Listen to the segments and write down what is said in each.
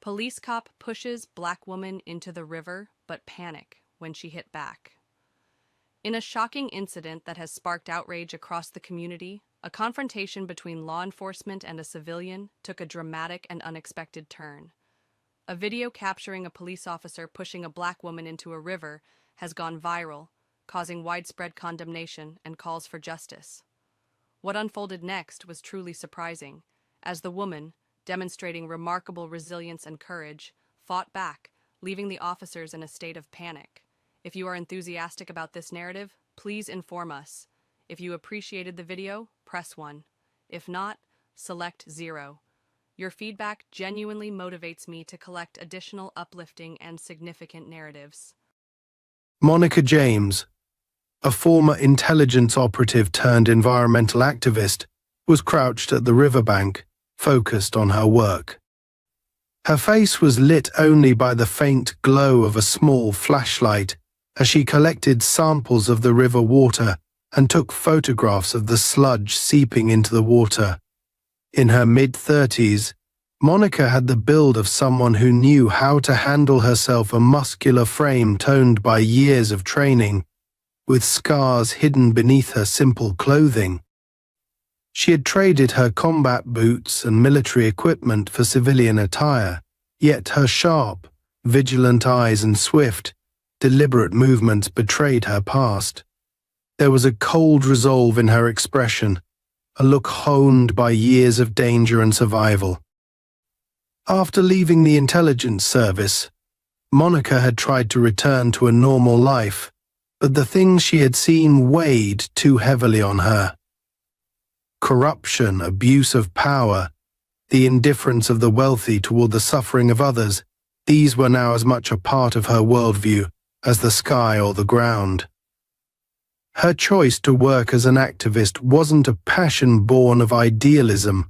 Police cop pushes black woman into the river, but panic when she hit back. In a shocking incident that has sparked outrage across the community, a confrontation between law enforcement and a civilian took a dramatic and unexpected turn. A video capturing a police officer pushing a black woman into a river has gone viral, causing widespread condemnation and calls for justice. What unfolded next was truly surprising, as the woman, demonstrating remarkable resilience and courage, fought back, leaving the officers in a state of panic. If you are enthusiastic about this narrative, please inform us. If you appreciated the video, press 1. If not, select 0. Your feedback genuinely motivates me to collect additional uplifting and significant narratives. Monica James, a former intelligence operative turned environmental activist, was crouched at the riverbank, focused on her work. Her face was lit only by the faint glow of a small flashlight as she collected samples of the river water and took photographs of the sludge seeping into the water. In her mid-30s, Monica had the build of someone who knew how to handle herself, a muscular frame toned by years of training, with scars hidden beneath her simple clothing. She had traded her combat boots and military equipment for civilian attire, yet her sharp, vigilant eyes and swift, deliberate movements betrayed her past. There was a cold resolve in her expression, a look honed by years of danger and survival. After leaving the intelligence service, Monica had tried to return to a normal life, but the things she had seen weighed too heavily on her. Corruption, abuse of power, the indifference of the wealthy toward the suffering of others, these were now as much a part of her worldview as the sky or the ground. Her choice to work as an activist wasn't a passion born of idealism,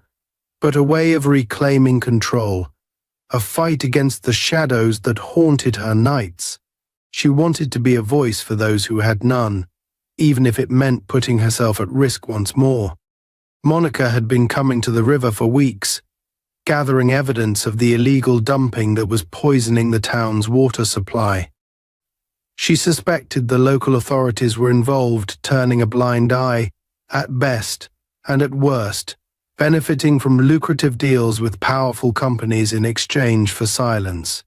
but a way of reclaiming control, a fight against the shadows that haunted her nights. She wanted to be a voice for those who had none, even if it meant putting herself at risk once more. Monica had been coming to the river for weeks, gathering evidence of the illegal dumping that was poisoning the town's water supply. She suspected the local authorities were involved, turning a blind eye, at best, and at worst, benefiting from lucrative deals with powerful companies in exchange for silence.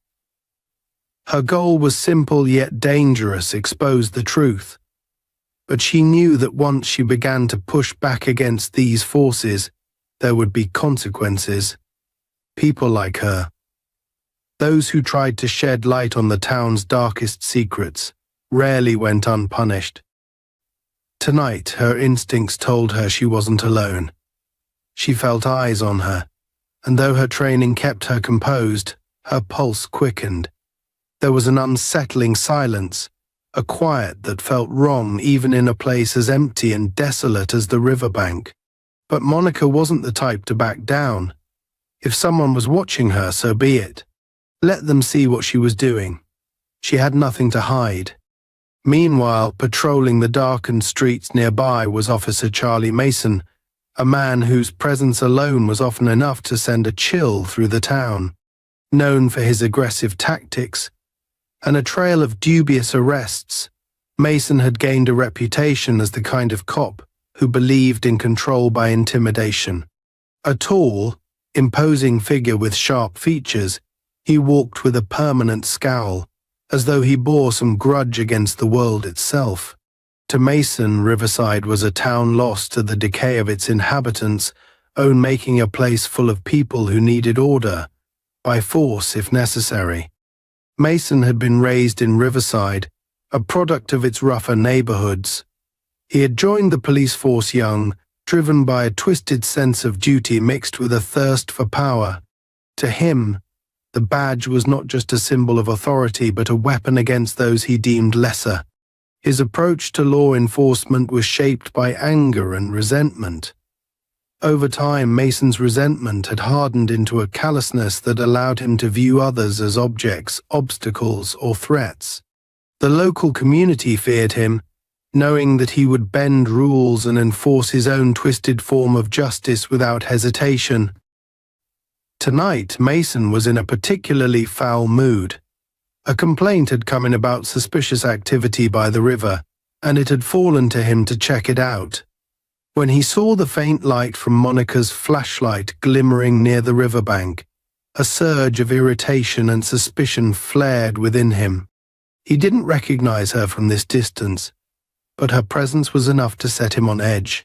Her goal was simple yet dangerous: expose the truth. But she knew that once she began to push back against these forces, there would be consequences. People like her, those who tried to shed light on the town's darkest secrets, rarely went unpunished. Tonight, her instincts told her she wasn't alone. She felt eyes on her, and though her training kept her composed, her pulse quickened. There was an unsettling silence, a quiet that felt wrong even in a place as empty and desolate as the riverbank. But Monica wasn't the type to back down. If someone was watching her, so be it. Let them see what she was doing. She had nothing to hide. Meanwhile, patrolling the darkened streets nearby was Officer Charlie Mason, a man whose presence alone was often enough to send a chill through the town. Known for his aggressive tactics and a trail of dubious arrests, Mason had gained a reputation as the kind of cop who believed in control by intimidation. A tall, imposing figure with sharp features, he walked with a permanent scowl, as though he bore some grudge against the world itself. To Mason, Riverside was a town lost to the decay of its inhabitants, making a place full of people who needed order, by force if necessary. Mason had been raised in Riverside, a product of its rougher neighborhoods. He had joined the police force young, driven by a twisted sense of duty mixed with a thirst for power. To him, the badge was not just a symbol of authority, but a weapon against those he deemed lesser. His approach to law enforcement was shaped by anger and resentment. Over time, Mason's resentment had hardened into a callousness that allowed him to view others as objects, obstacles, or threats. The local community feared him, knowing that he would bend rules and enforce his own twisted form of justice without hesitation. Tonight, Mason was in a particularly foul mood. A complaint had come in about suspicious activity by the river, and it had fallen to him to check it out. When he saw the faint light from Monica's flashlight glimmering near the riverbank, a surge of irritation and suspicion flared within him. He didn't recognize her from this distance, but her presence was enough to set him on edge.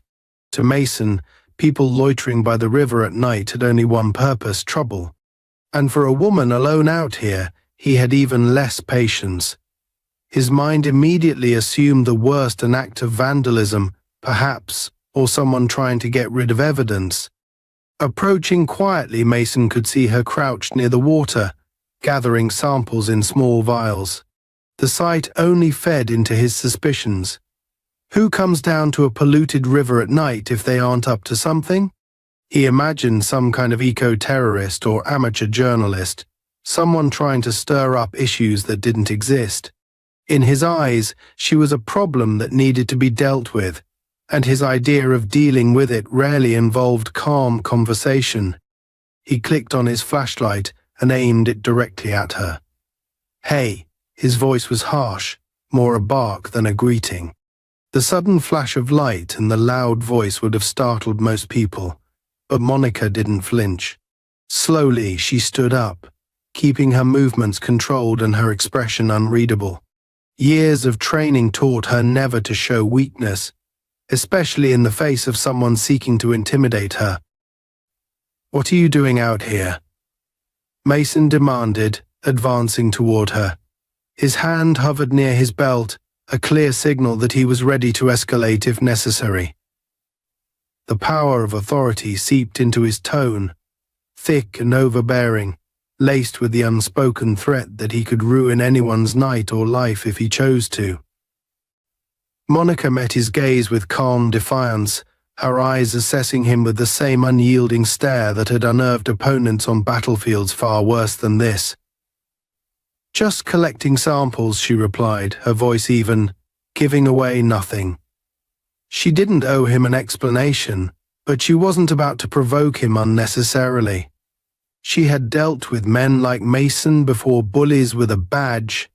To Mason, people loitering by the river at night had only one purpose: trouble. And for a woman alone out here, he had even less patience. His mind immediately assumed the worst: an act of vandalism, perhaps, or someone trying to get rid of evidence. Approaching quietly, Mason could see her crouched near the water, gathering samples in small vials. The sight only fed into his suspicions. Who comes down to a polluted river at night if they aren't up to something? He imagined some kind of eco-terrorist or amateur journalist, someone trying to stir up issues that didn't exist. In his eyes, she was a problem that needed to be dealt with, and his idea of dealing with it rarely involved calm conversation. He clicked on his flashlight and aimed it directly at her. "Hey," his voice was harsh, more a bark than a greeting. The sudden flash of light and the loud voice would have startled most people, but Monica didn't flinch. Slowly, she stood up, keeping her movements controlled and her expression unreadable. Years of training taught her never to show weakness, especially in the face of someone seeking to intimidate her. "What are you doing out here?" Mason demanded, advancing toward her. His hand hovered near his belt, a clear signal that he was ready to escalate if necessary. The power of authority seeped into his tone, thick and overbearing, laced with the unspoken threat that he could ruin anyone's night or life if he chose to. Monica met his gaze with calm defiance, her eyes assessing him with the same unyielding stare that had unnerved opponents on battlefields far worse than this. "Just collecting samples," she replied, her voice even, giving away nothing. She didn't owe him an explanation, but she wasn't about to provoke him unnecessarily. She had dealt with men like Mason before, bullies with a badge,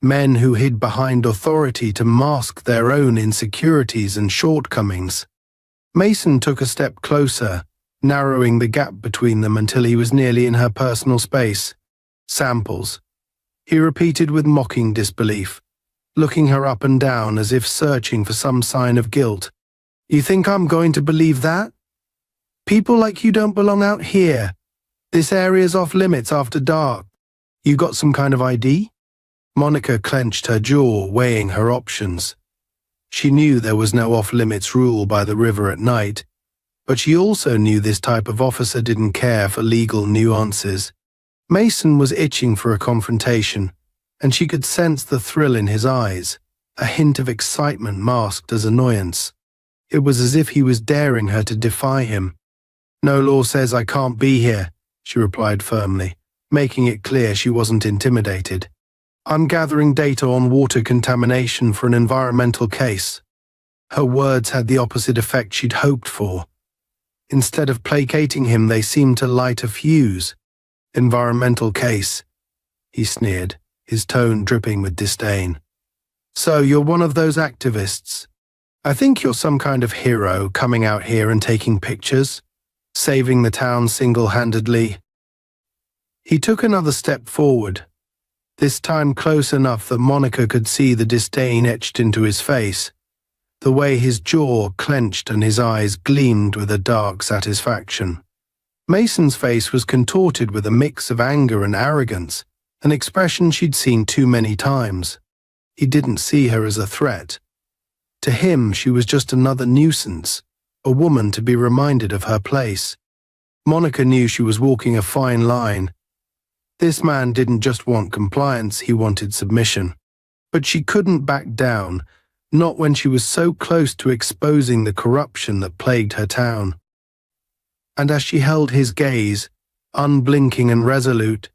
men who hid behind authority to mask their own insecurities and shortcomings. Mason took a step closer, narrowing the gap between them until he was nearly in her personal space. "Samples," he repeated with mocking disbelief, looking her up and down as if searching for some sign of guilt. "You think I'm going to believe that? People like you don't belong out here. This area's off limits after dark. You got some kind of ID?" Monica clenched her jaw, weighing her options. She knew there was no off-limits rule by the river at night, but she also knew this type of officer didn't care for legal nuances. Mason was itching for a confrontation, and she could sense the thrill in his eyes, a hint of excitement masked as annoyance. It was as if he was daring her to defy him. "No law says I can't be here," she replied firmly, making it clear she wasn't intimidated. "I'm gathering data on water contamination for an environmental case." Her words had the opposite effect she'd hoped for. Instead of placating him, they seemed to light a fuse. "Environmental case," he sneered, his tone dripping with disdain. "So you're one of those activists. I think you're some kind of hero coming out here and taking pictures, saving the town single-handedly." He took another step forward, this time close enough that Monica could see the disdain etched into his face, the way his jaw clenched and his eyes gleamed with a dark satisfaction. Mason's face was contorted with a mix of anger and arrogance, an expression she'd seen too many times. He didn't see her as a threat. To him, she was just another nuisance, a woman to be reminded of her place. Monica knew she was walking a fine line. This man didn't just want compliance, he wanted submission. But she couldn't back down, not when she was so close to exposing the corruption that plagued her town. And as she held his gaze, unblinking and resolute,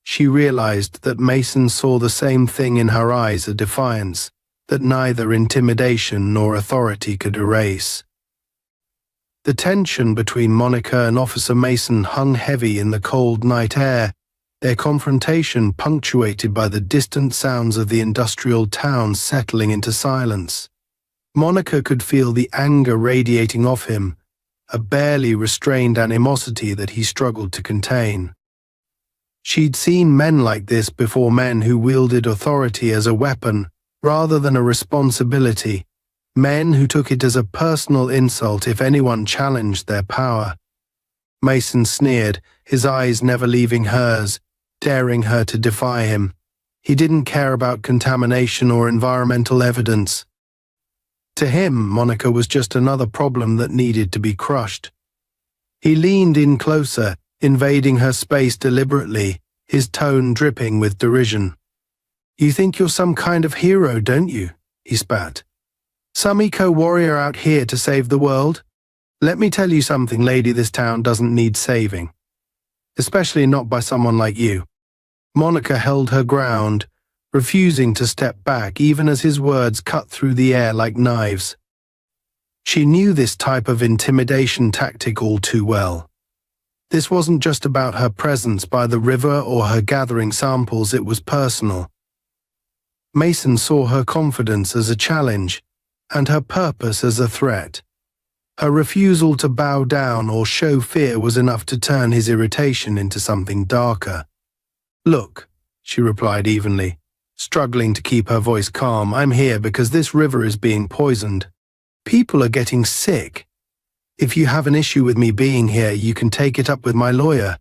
she realized that Mason saw the same thing in her eyes, a defiance that neither intimidation nor authority could erase. The tension between Monica and Officer Mason hung heavy in the cold night air, their confrontation punctuated by the distant sounds of the industrial town settling into silence. Monica could feel the anger radiating off him, a barely restrained animosity that he struggled to contain. She'd seen men like this before, men who wielded authority as a weapon rather than a responsibility, men who took it as a personal insult if anyone challenged their power. Mason sneered, his eyes never leaving hers, daring her to defy him. He didn't care about contamination or environmental evidence. To him, Monica was just another problem that needed to be crushed. He leaned in closer, invading her space deliberately, his tone dripping with derision. "You think you're some kind of hero, don't you?" he spat. "Some eco-warrior out here to save the world? Let me tell you something, lady, this town doesn't need saving. Especially not by someone like you." Monica held her ground, refusing to step back even as his words cut through the air like knives. She knew this type of intimidation tactic all too well. This wasn't just about her presence by the river or her gathering samples, it was personal. Mason saw her confidence as a challenge and her purpose as a threat. Her refusal to bow down or show fear was enough to turn his irritation into something darker. "Look," she replied evenly, struggling to keep her voice calm, "I'm here because this river is being poisoned. People are getting sick. If you have an issue with me being here, you can take it up with my lawyer."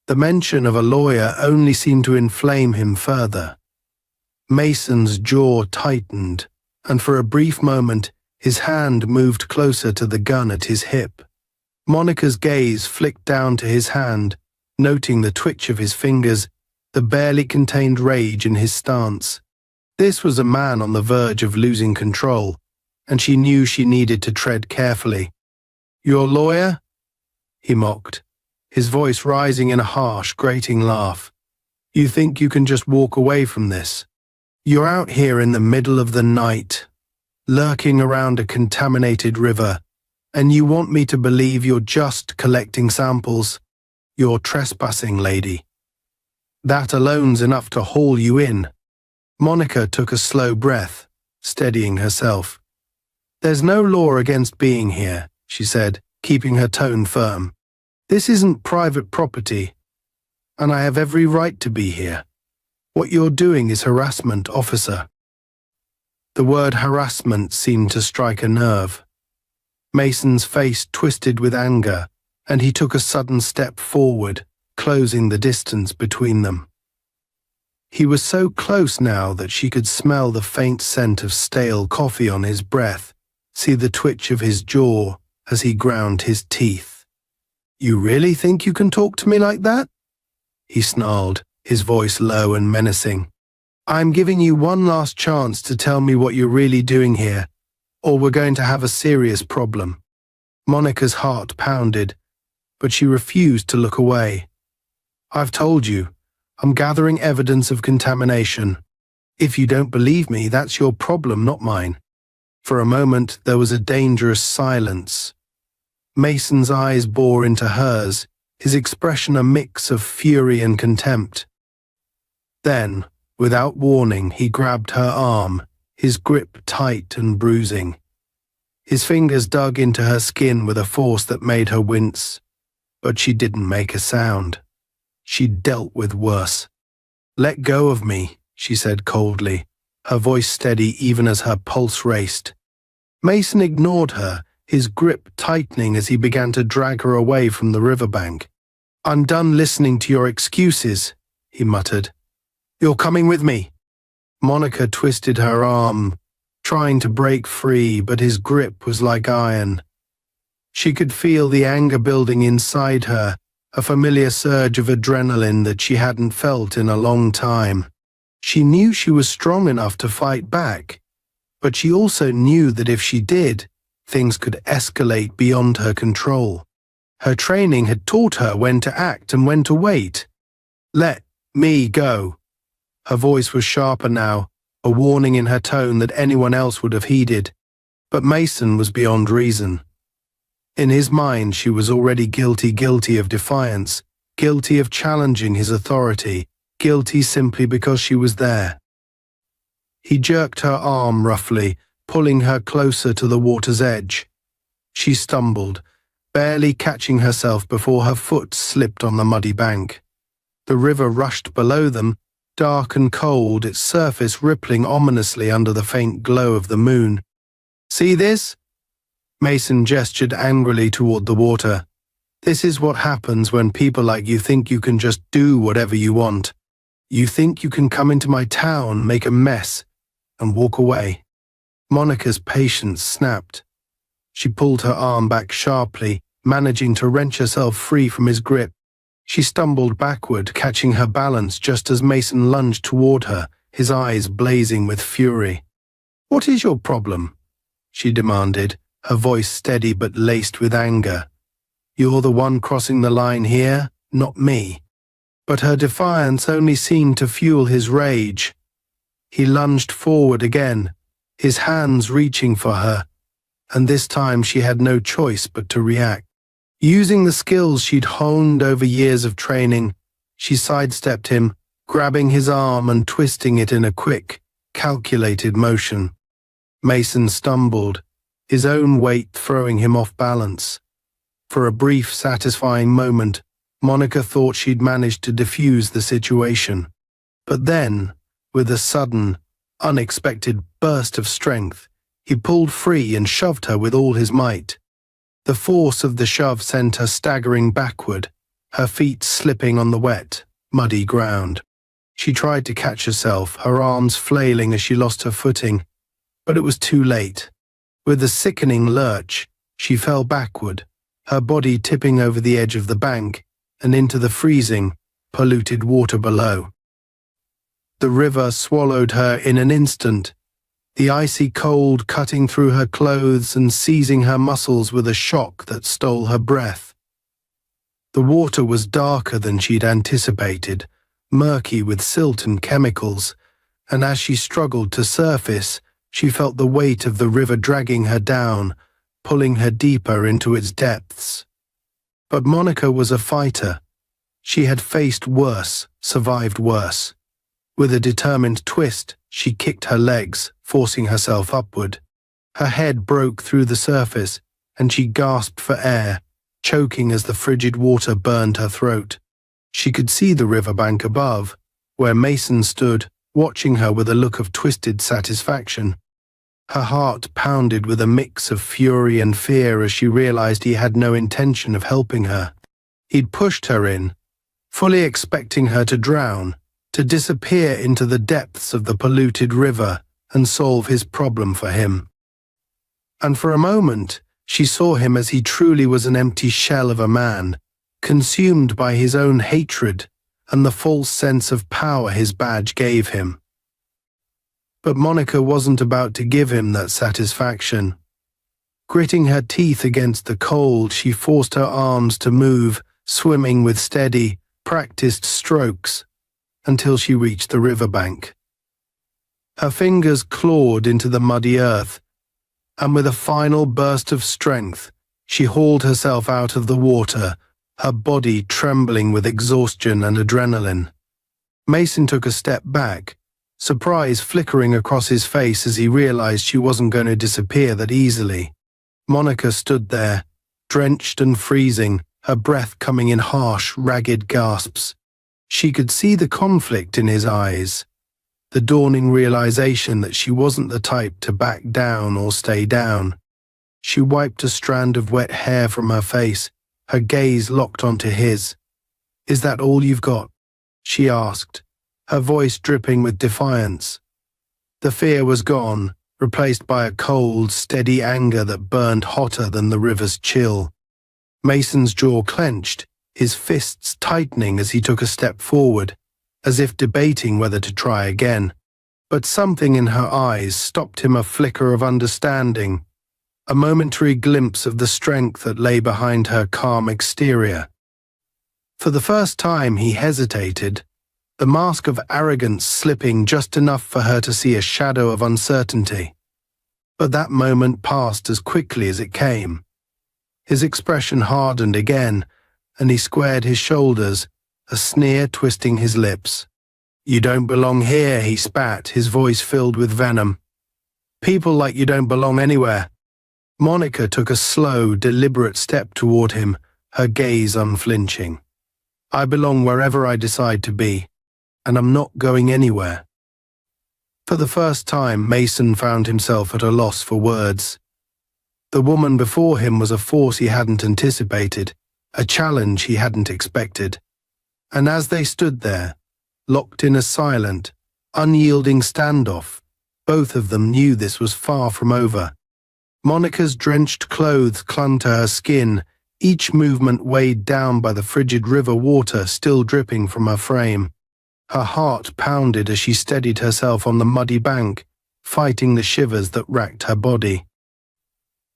The mention of a lawyer only seemed to inflame him further. Mason's jaw tightened, and for a brief moment, his hand moved closer to the gun at his hip. Monica's gaze flicked down to his hand, noting the twitch of his fingers, the barely contained rage in his stance. This was a man on the verge of losing control, and she knew she needed to tread carefully. "Your lawyer?" he mocked, his voice rising in a harsh, grating laugh. "You think you can just walk away from this? You're out here in the middle of the night, lurking around a contaminated river, and you want me to believe you're just collecting samples? You're trespassing, lady. That alone's enough to haul you in." Monica took a slow breath, steadying herself. "There's no law against being here," she said, keeping her tone firm. "This isn't private property, and I have every right to be here. What you're doing is harassment, officer." The word harassment seemed to strike a nerve. Mason's face twisted with anger, and he took a sudden step forward, closing the distance between them. He was so close now that she could smell the faint scent of stale coffee on his breath, see the twitch of his jaw as he ground his teeth. "You really think you can talk to me like that?" he snarled, his voice low and menacing. "I'm giving you one last chance to tell me what you're really doing here, or we're going to have a serious problem." Monica's heart pounded, but she refused to look away. "I've told you, I'm gathering evidence of contamination. If you don't believe me, that's your problem, not mine." For a moment, there was a dangerous silence. Mason's eyes bore into hers, his expression a mix of fury and contempt. Then, without warning, he grabbed her arm, his grip tight and bruising. His fingers dug into her skin with a force that made her wince, but she didn't make a sound. She dealt with worse. "Let go of me," she said coldly, her voice steady even as her pulse raced. Mason ignored her, his grip tightening as he began to drag her away from the riverbank. "I'm done listening to your excuses," he muttered. "You're coming with me." Monica twisted her arm, trying to break free, but his grip was like iron. She could feel the anger building inside her, a familiar surge of adrenaline that she hadn't felt in a long time. She knew she was strong enough to fight back, but she also knew that if she did, things could escalate beyond her control. Her training had taught her when to act and when to wait. "Let me go." Her voice was sharper now, a warning in her tone that anyone else would have heeded, but Mason was beyond reason. In his mind, she was already guilty of defiance, guilty of challenging his authority, guilty simply because she was there. He jerked her arm roughly, pulling her closer to the water's edge. She stumbled, barely catching herself before her foot slipped on the muddy bank. The river rushed below them, dark and cold, its surface rippling ominously under the faint glow of the moon. "See this?" Mason gestured angrily toward the water. "This is what happens when people like you think you can just do whatever you want. You think you can come into my town, make a mess, and walk away." Monica's patience snapped. She pulled her arm back sharply, managing to wrench herself free from his grip. She stumbled backward, catching her balance just as Mason lunged toward her, his eyes blazing with fury. "What is your problem?" she demanded, her voice steady but laced with anger. "You're the one crossing the line here, not me." But her defiance only seemed to fuel his rage. He lunged forward again, his hands reaching for her, and this time she had no choice but to react. Using the skills she'd honed over years of training, she sidestepped him, grabbing his arm and twisting it in a quick, calculated motion. Mason stumbled, his own weight throwing him off balance. For a brief, satisfying moment, Monica thought she'd managed to defuse the situation. But then, with a sudden, unexpected burst of strength, he pulled free and shoved her with all his might. The force of the shove sent her staggering backward, her feet slipping on the wet, muddy ground. She tried to catch herself, her arms flailing as she lost her footing, but it was too late. With a sickening lurch, she fell backward, her body tipping over the edge of the bank and into the freezing, polluted water below. The river swallowed her in an instant, the icy cold cutting through her clothes and seizing her muscles with a shock that stole her breath. The water was darker than she'd anticipated, murky with silt and chemicals, and as she struggled to surface, she felt the weight of the river dragging her down, pulling her deeper into its depths. But Monica was a fighter. She had faced worse, survived worse. With a determined twist, she kicked her legs, forcing herself upward. Her head broke through the surface, and she gasped for air, choking as the frigid water burned her throat. She could see the riverbank above, where Mason stood, watching her with a look of twisted satisfaction. Her heart pounded with a mix of fury and fear as she realized he had no intention of helping her. He'd pushed her in, fully expecting her to drown, to disappear into the depths of the polluted river and solve his problem for him. And for a moment, she saw him as he truly was, an empty shell of a man, consumed by his own hatred and the false sense of power his badge gave him. But Monica wasn't about to give him that satisfaction. Gritting her teeth against the cold, she forced her arms to move, swimming with steady, practiced strokes, until she reached the riverbank. Her fingers clawed into the muddy earth, and with a final burst of strength, she hauled herself out of the water, her body trembling with exhaustion and adrenaline. Mason took a step back, surprise flickering across his face as he realized she wasn't going to disappear that easily. Monica stood there, drenched and freezing, her breath coming in harsh, ragged gasps. She could see the conflict in his eyes, the dawning realization that she wasn't the type to back down or stay down. She wiped a strand of wet hair from her face, her gaze locked onto his. "Is that all you've got?" she asked, her voice dripping with defiance. The fear was gone, replaced by a cold, steady anger that burned hotter than the river's chill. Mason's jaw clenched, his fists tightening as he took a step forward, as if debating whether to try again. But something in her eyes stopped him, a flicker of understanding, a momentary glimpse of the strength that lay behind her calm exterior. For the first time he hesitated, the mask of arrogance slipping just enough for her to see a shadow of uncertainty. But that moment passed as quickly as it came. His expression hardened again, and he squared his shoulders, a sneer twisting his lips. "You don't belong here," he spat, his voice filled with venom. "People like you don't belong anywhere." Monica took a slow, deliberate step toward him, her gaze unflinching. "I belong wherever I decide to be, and I'm not going anywhere." For the first time, Mason found himself at a loss for words. The woman before him was a force he hadn't anticipated, a challenge he hadn't expected. And as they stood there, locked in a silent, unyielding standoff, both of them knew this was far from over. Monica's drenched clothes clung to her skin, each movement weighed down by the frigid river water still dripping from her frame. Her heart pounded as she steadied herself on the muddy bank, fighting the shivers that racked her body.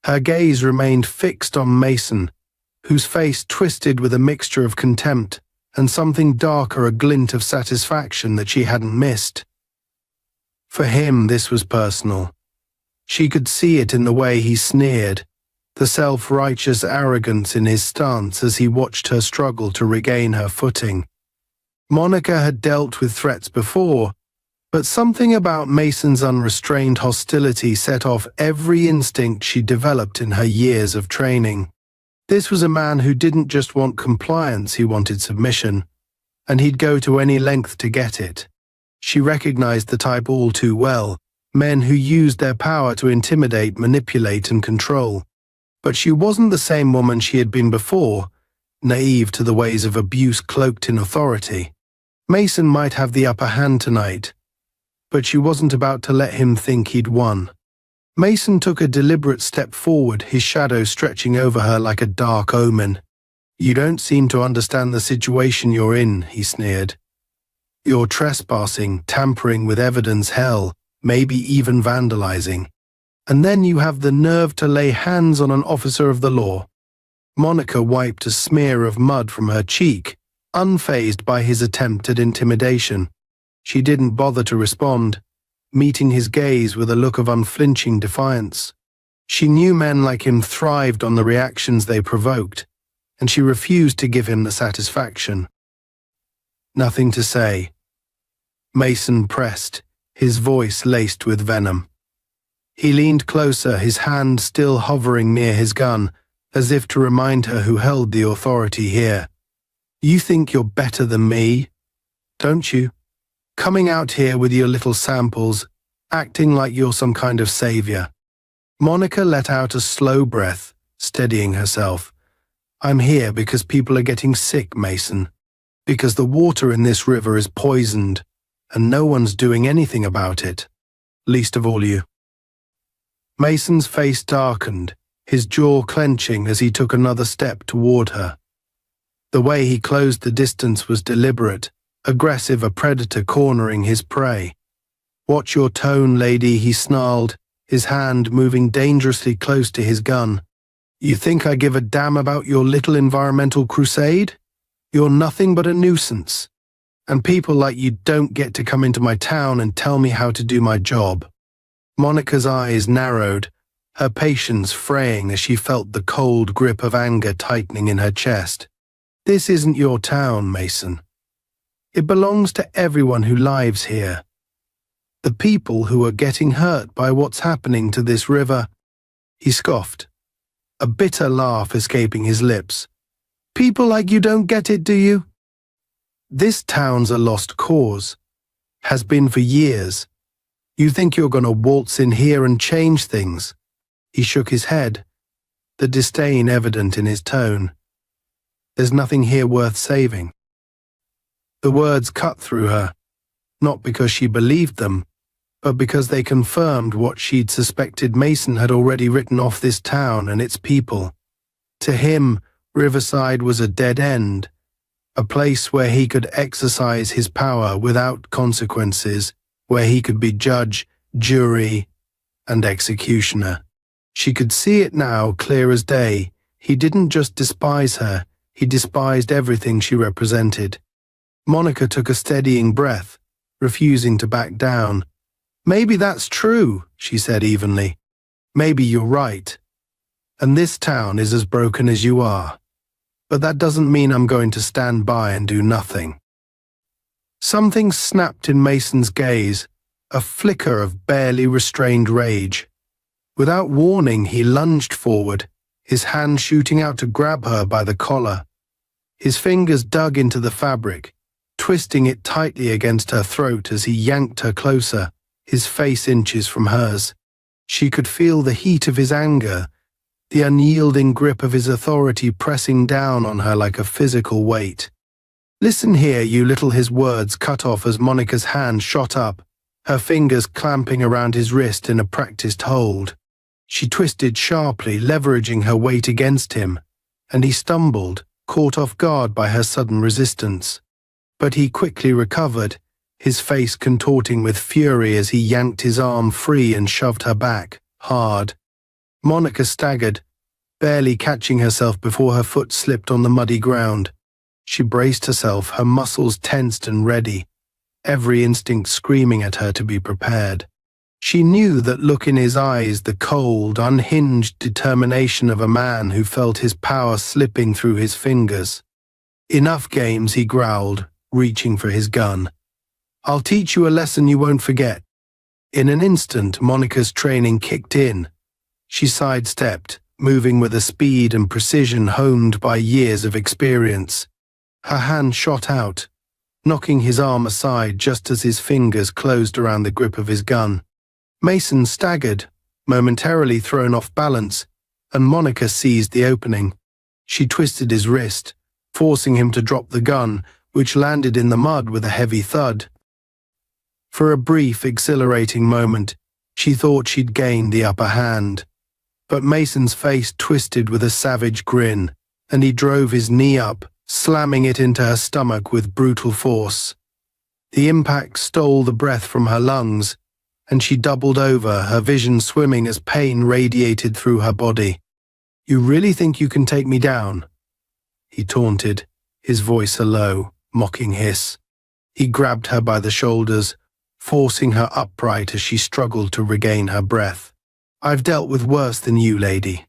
Her gaze remained fixed on Mason, whose face twisted with a mixture of contempt and something darker, a glint of satisfaction that she hadn't missed. For him, this was personal. She could see it in the way he sneered, the self-righteous arrogance in his stance as he watched her struggle to regain her footing. Monica had dealt with threats before, but something about Mason's unrestrained hostility set off every instinct she developed in her years of training. This was a man who didn't just want compliance, he wanted submission, and he'd go to any length to get it. She recognized the type all too well, men who used their power to intimidate, manipulate, and control. But she wasn't the same woman she had been before, naive to the ways of abuse cloaked in authority. Mason might have the upper hand tonight, but she wasn't about to let him think he'd won. Mason took a deliberate step forward, his shadow stretching over her like a dark omen. "You don't seem to understand the situation you're in," he sneered. "You're trespassing, tampering with evidence, hell, maybe even vandalizing. And then you have the nerve to lay hands on an officer of the law." Monica wiped a smear of mud from her cheek, unfazed by his attempt at intimidation. She didn't bother to respond, meeting his gaze with a look of unflinching defiance. She knew men like him thrived on the reactions they provoked, and she refused to give him the satisfaction. "Nothing to say." Mason pressed, his voice laced with venom. He leaned closer, his hand still hovering near his gun, as if to remind her who held the authority here. "You think you're better than me, don't you? Coming out here with your little samples, acting like you're some kind of savior." Monica let out a slow breath, steadying herself. "I'm here because people are getting sick, Mason. Because the water in this river is poisoned, and no one's doing anything about it. Least of all you." Mason's face darkened, his jaw clenching as he took another step toward her. The way he closed the distance was deliberate, aggressive, a predator cornering his prey. "Watch your tone, lady," he snarled, his hand moving dangerously close to his gun. "You think I give a damn about your little environmental crusade? You're nothing but a nuisance. And people like you don't get to come into my town and tell me how to do my job." Monica's eyes narrowed, her patience fraying as she felt the cold grip of anger tightening in her chest. "This isn't your town, Mason. It belongs to everyone who lives here. The people who are getting hurt by what's happening to this river." He scoffed, a bitter laugh escaping his lips. "People like you don't get it, do you? This town's a lost cause. Has been for years. You think you're going to waltz in here and change things?" He shook his head, the disdain evident in his tone. "There's nothing here worth saving." The words cut through her, not because she believed them, but because they confirmed what she'd suspected. Mason had already written off this town and its people. To him, Riverside was a dead end, a place where he could exercise his power without consequences, where he could be judge, jury, and executioner. She could see it now, clear as day. He didn't just despise her, he despised everything she represented. Monica took a steadying breath, refusing to back down. "Maybe that's true," she said evenly. "Maybe you're right. and this town is as broken as you are. But that doesn't mean I'm going to stand by and do nothing." Something snapped in Mason's gaze, a flicker of barely restrained rage. Without warning, he lunged forward, his hand shooting out to grab her by the collar. His fingers dug into the fabric, twisting it tightly against her throat as he yanked her closer, his face inches from hers. She could feel the heat of his anger, the unyielding grip of his authority pressing down on her like a physical weight. "Listen here, you little," his words cut off as Monica's hand shot up, her fingers clamping around his wrist in a practiced hold. She twisted sharply, leveraging her weight against him, and he stumbled, caught off guard by her sudden resistance. But he quickly recovered, his face contorting with fury as he yanked his arm free and shoved her back, hard. Monica staggered, barely catching herself before her foot slipped on the muddy ground. She braced herself, her muscles tensed and ready, every instinct screaming at her to be prepared. She knew that look in his eyes, the cold, unhinged determination of a man who felt his power slipping through his fingers. "Enough games," he growled, reaching for his gun. "I'll teach you a lesson you won't forget." In an instant, Monica's training kicked in. She sidestepped, moving with a speed and precision honed by years of experience. Her hand shot out, knocking his arm aside just as his fingers closed around the grip of his gun. Mason staggered, momentarily thrown off balance, and Monica seized the opening. She twisted his wrist, forcing him to drop the gun, which landed in the mud with a heavy thud. For a brief, exhilarating moment, she thought she'd gained the upper hand. But Mason's face twisted with a savage grin, and he drove his knee up, slamming it into her stomach with brutal force. The impact stole the breath from her lungs, and she doubled over, her vision swimming as pain radiated through her body. "You really think you can take me down?" he taunted, his voice a low, mocking hiss. He grabbed her by the shoulders, forcing her upright as she struggled to regain her breath. "I've dealt with worse than you, lady.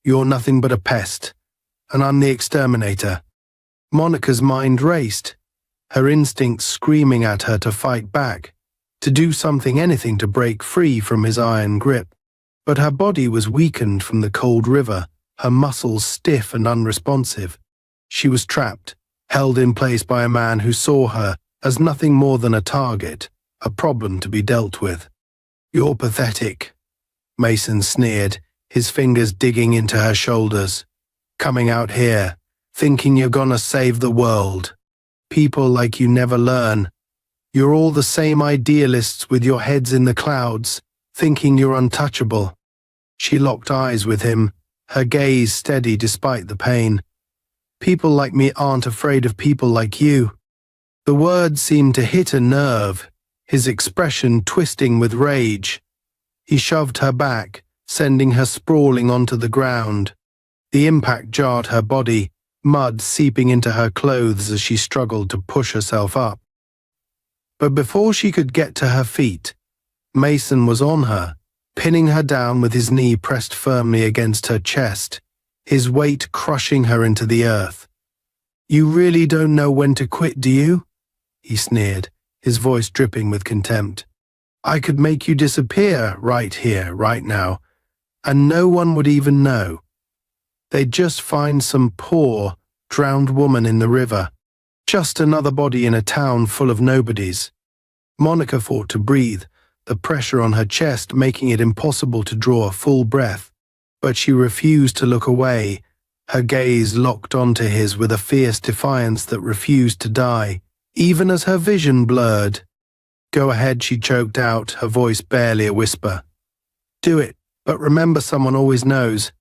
You're nothing but a pest, and I'm the exterminator." Monica's mind raced, her instincts screaming at her to fight back, to do something, anything to break free from his iron grip. But her body was weakened from the cold river, her muscles stiff and unresponsive. She was trapped, held in place by a man who saw her as nothing more than a target, a problem to be dealt with. "You're pathetic," Mason sneered, his fingers digging into her shoulders. "Coming out here, thinking you're gonna save the world. People like you never learn. You're all the same idealists with your heads in the clouds, thinking you're untouchable." She locked eyes with him, her gaze steady despite the pain. "People like me aren't afraid of people like you." The words seemed to hit a nerve, his expression twisting with rage. He shoved her back, sending her sprawling onto the ground. The impact jarred her body, mud seeping into her clothes as she struggled to push herself up. But before she could get to her feet, Mason was on her, pinning her down with his knee pressed firmly against her chest, his weight crushing her into the earth. "You really don't know when to quit, do you?" he sneered, his voice dripping with contempt. "I could make you disappear right here, right now, and no one would even know. They'd just find some poor, drowned woman in the river, just another body in a town full of nobodies." Monica fought to breathe, the pressure on her chest making it impossible to draw a full breath, but she refused to look away, her gaze locked onto his with a fierce defiance that refused to die, even as her vision blurred. "Go ahead," she choked out, her voice barely a whisper. "Do it, but remember someone always knows."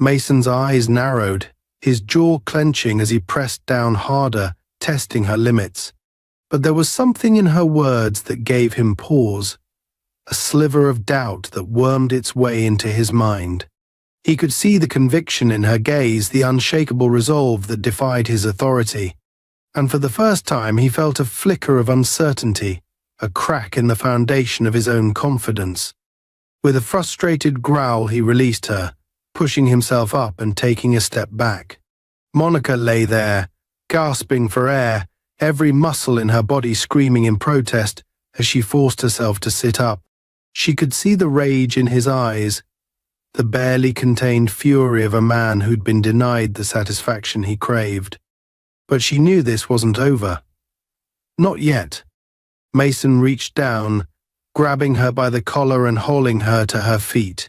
Mason's eyes narrowed, his jaw clenching as he pressed down harder, testing her limits. But there was something in her words that gave him pause, a sliver of doubt that wormed its way into his mind. He could see the conviction in her gaze, the unshakable resolve that defied his authority. And for the first time he felt a flicker of uncertainty, a crack in the foundation of his own confidence. With a frustrated growl he released her, pushing himself up and taking a step back. Monica lay there, gasping for air, every muscle in her body screaming in protest as she forced herself to sit up. She could see the rage in his eyes, the barely contained fury of a man who'd been denied the satisfaction he craved. But she knew this wasn't over. Not yet. Mason reached down, grabbing her by the collar and hauling her to her feet.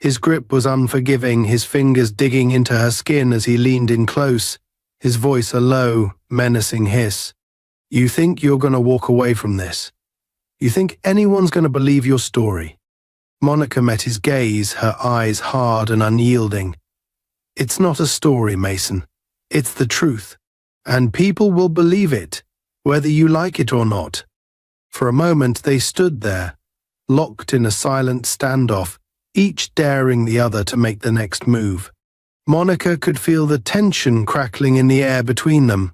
His grip was unforgiving, his fingers digging into her skin as he leaned in close, his voice a low, menacing hiss. You think you're going to walk away from this? You think anyone's going to believe your story? Monica met his gaze, her eyes hard and unyielding. It's not a story, Mason. It's the truth. And people will believe it, whether you like it or not. For a moment they stood there, locked in a silent standoff, each daring the other to make the next move. Monica could feel the tension crackling in the air between them,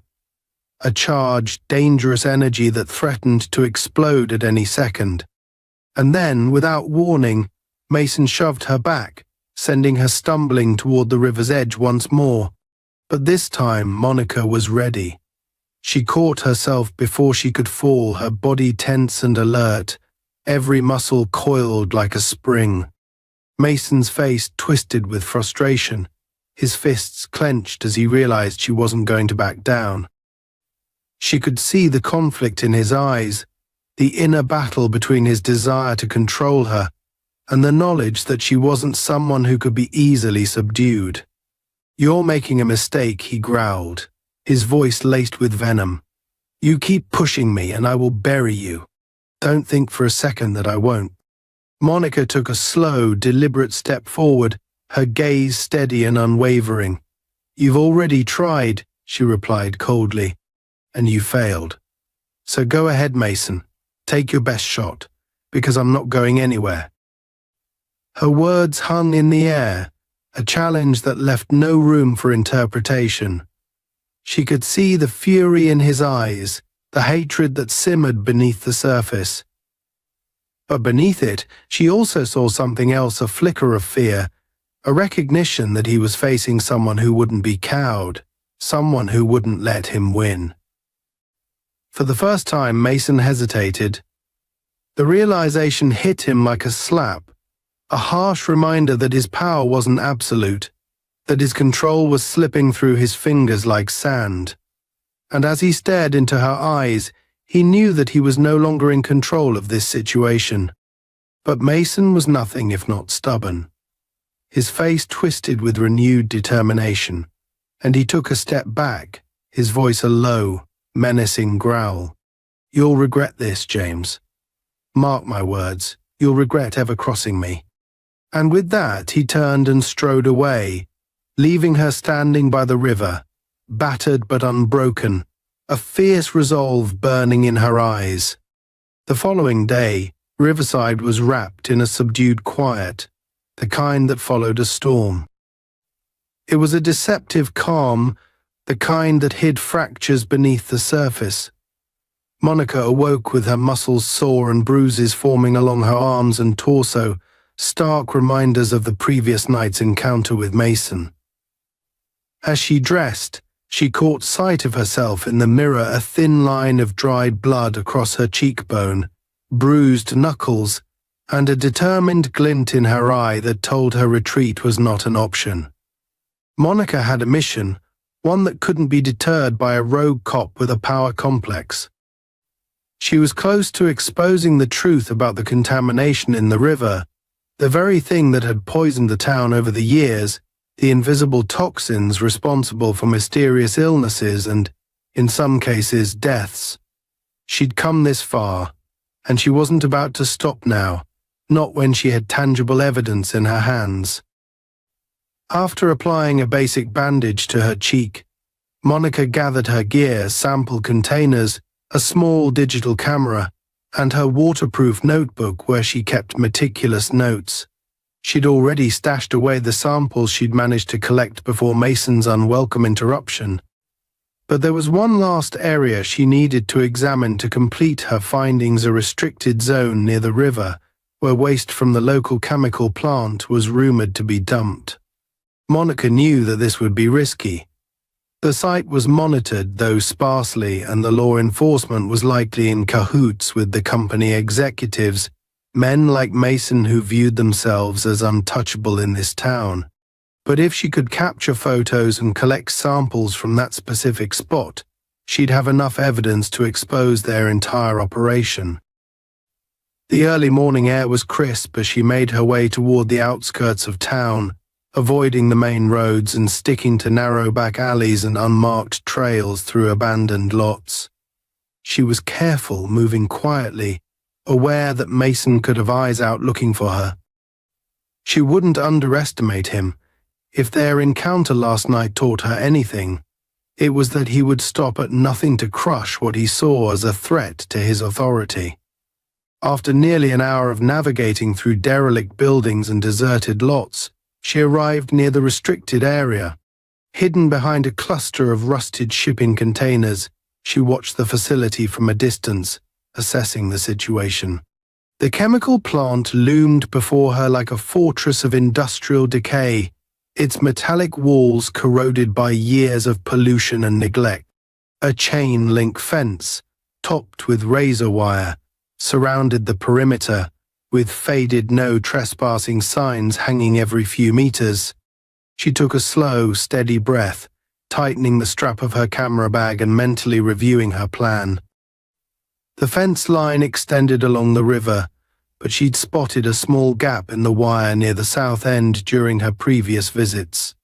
a charged, dangerous energy that threatened to explode at any second. And then, without warning, Mason shoved her back, sending her stumbling toward the river's edge once more. But this time Monica was ready. She caught herself before she could fall, her body tense and alert, every muscle coiled like a spring. Mason's face twisted with frustration, his fists clenched as he realized she wasn't going to back down. She could see the conflict in his eyes, the inner battle between his desire to control her and the knowledge that she wasn't someone who could be easily subdued. You're making a mistake, he growled, his voice laced with venom. You keep pushing me and I will bury you. Don't think for a second that I won't. Monica took a slow, deliberate step forward, her gaze steady and unwavering. You've already tried, she replied coldly, and you failed. So go ahead, Mason. Take your best shot, because I'm not going anywhere. Her words hung in the air, a challenge that left no room for interpretation. She could see the fury in his eyes, the hatred that simmered beneath the surface. But beneath it, she also saw something else, a flicker of fear, a recognition that he was facing someone who wouldn't be cowed, someone who wouldn't let him win. For the first time, Mason hesitated. The realization hit him like a slap, a harsh reminder that his power wasn't absolute, that his control was slipping through his fingers like sand. And as he stared into her eyes, he knew that he was no longer in control of this situation. But Mason was nothing if not stubborn. His face twisted with renewed determination, and he took a step back, his voice a low, menacing growl. You'll regret this, James. Mark my words, you'll regret ever crossing me. And with that he turned and strode away, leaving her standing by the river, battered but unbroken, a fierce resolve burning in her eyes. The following day, Riverside was wrapped in a subdued quiet, the kind that followed a storm. It was a deceptive calm, the kind that hid fractures beneath the surface. Monica awoke with her muscles sore and bruises forming along her arms and torso, stark reminders of the previous night's encounter with Mason. As she dressed, she caught sight of herself in the mirror, a thin line of dried blood across her cheekbone, bruised knuckles, and a determined glint in her eye that told her retreat was not an option. Monica had a mission, one that couldn't be deterred by a rogue cop with a power complex. She was close to exposing the truth about the contamination in the river, the very thing that had poisoned the town over the years, the invisible toxins responsible for mysterious illnesses and, in some cases, deaths. She'd come this far, and she wasn't about to stop now, not when she had tangible evidence in her hands. After applying a basic bandage to her cheek, Monica gathered her gear, sample containers, a small digital camera, and her waterproof notebook where she kept meticulous notes. She'd already stashed away the samples she'd managed to collect before Mason's unwelcome interruption. But there was one last area she needed to examine to complete her findings, a restricted zone near the river, where waste from the local chemical plant was rumored to be dumped. Monica knew that this would be risky. The site was monitored, though sparsely, and the law enforcement was likely in cahoots with the company executives, men like Mason who viewed themselves as untouchable in this town. But if she could capture photos and collect samples from that specific spot, she'd have enough evidence to expose their entire operation. The early morning air was crisp as she made her way toward the outskirts of town, avoiding the main roads and sticking to narrow back alleys and unmarked trails through abandoned lots. She was careful, moving quietly, aware that Mason could have eyes out looking for her. She wouldn't underestimate him. If their encounter last night taught her anything, it was that he would stop at nothing to crush what he saw as a threat to his authority. After nearly an hour of navigating through derelict buildings and deserted lots, she arrived near the restricted area. Hidden behind a cluster of rusted shipping containers, she watched the facility from a distance, assessing the situation. The chemical plant loomed before her like a fortress of industrial decay, its metallic walls corroded by years of pollution and neglect. A chain-link fence, topped with razor wire, surrounded the perimeter, with faded no trespassing signs hanging every few meters. She took a slow, steady breath, tightening the strap of her camera bag and mentally reviewing her plan. The fence line extended along the river, but she'd spotted a small gap in the wire near the south end during her previous visits.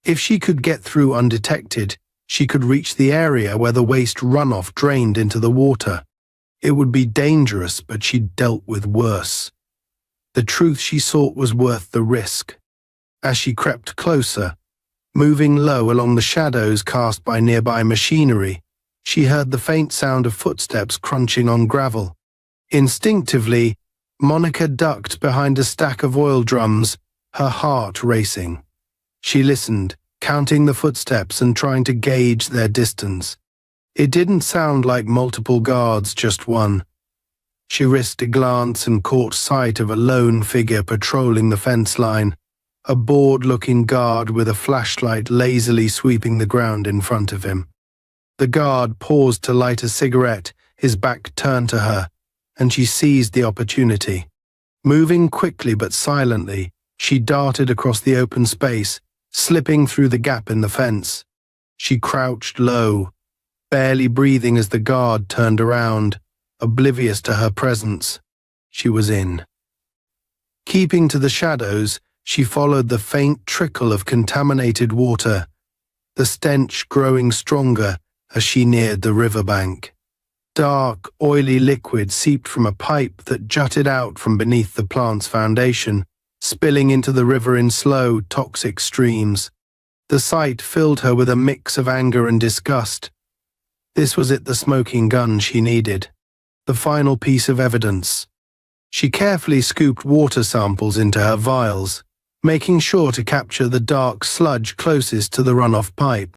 If she could get through undetected, she could reach the area where the waste runoff drained into the water. It would be dangerous, but she'd dealt with worse. The truth she sought was worth the risk. As she crept closer, moving low along the shadows cast by nearby machinery, she heard the faint sound of footsteps crunching on gravel. Instinctively, Monica ducked behind a stack of oil drums, her heart racing. She listened, counting the footsteps and trying to gauge their distance. It didn't sound like multiple guards, just one. She risked a glance and caught sight of a lone figure patrolling the fence line, a bored-looking guard with a flashlight lazily sweeping the ground in front of him. The guard paused to light a cigarette, his back turned to her, and she seized the opportunity. Moving quickly but silently, she darted across the open space, slipping through the gap in the fence. She crouched low, barely breathing as the guard turned around, oblivious to her presence. She was in. Keeping to the shadows, she followed the faint trickle of contaminated water, the stench growing stronger as she neared the riverbank. Dark, oily liquid seeped from a pipe that jutted out from beneath the plant's foundation, spilling into the river in slow, toxic streams. The sight filled her with a mix of anger and disgust. This was it, the smoking gun she needed. The final piece of evidence. She carefully scooped water samples into her vials, making sure to capture the dark sludge closest to the runoff pipe.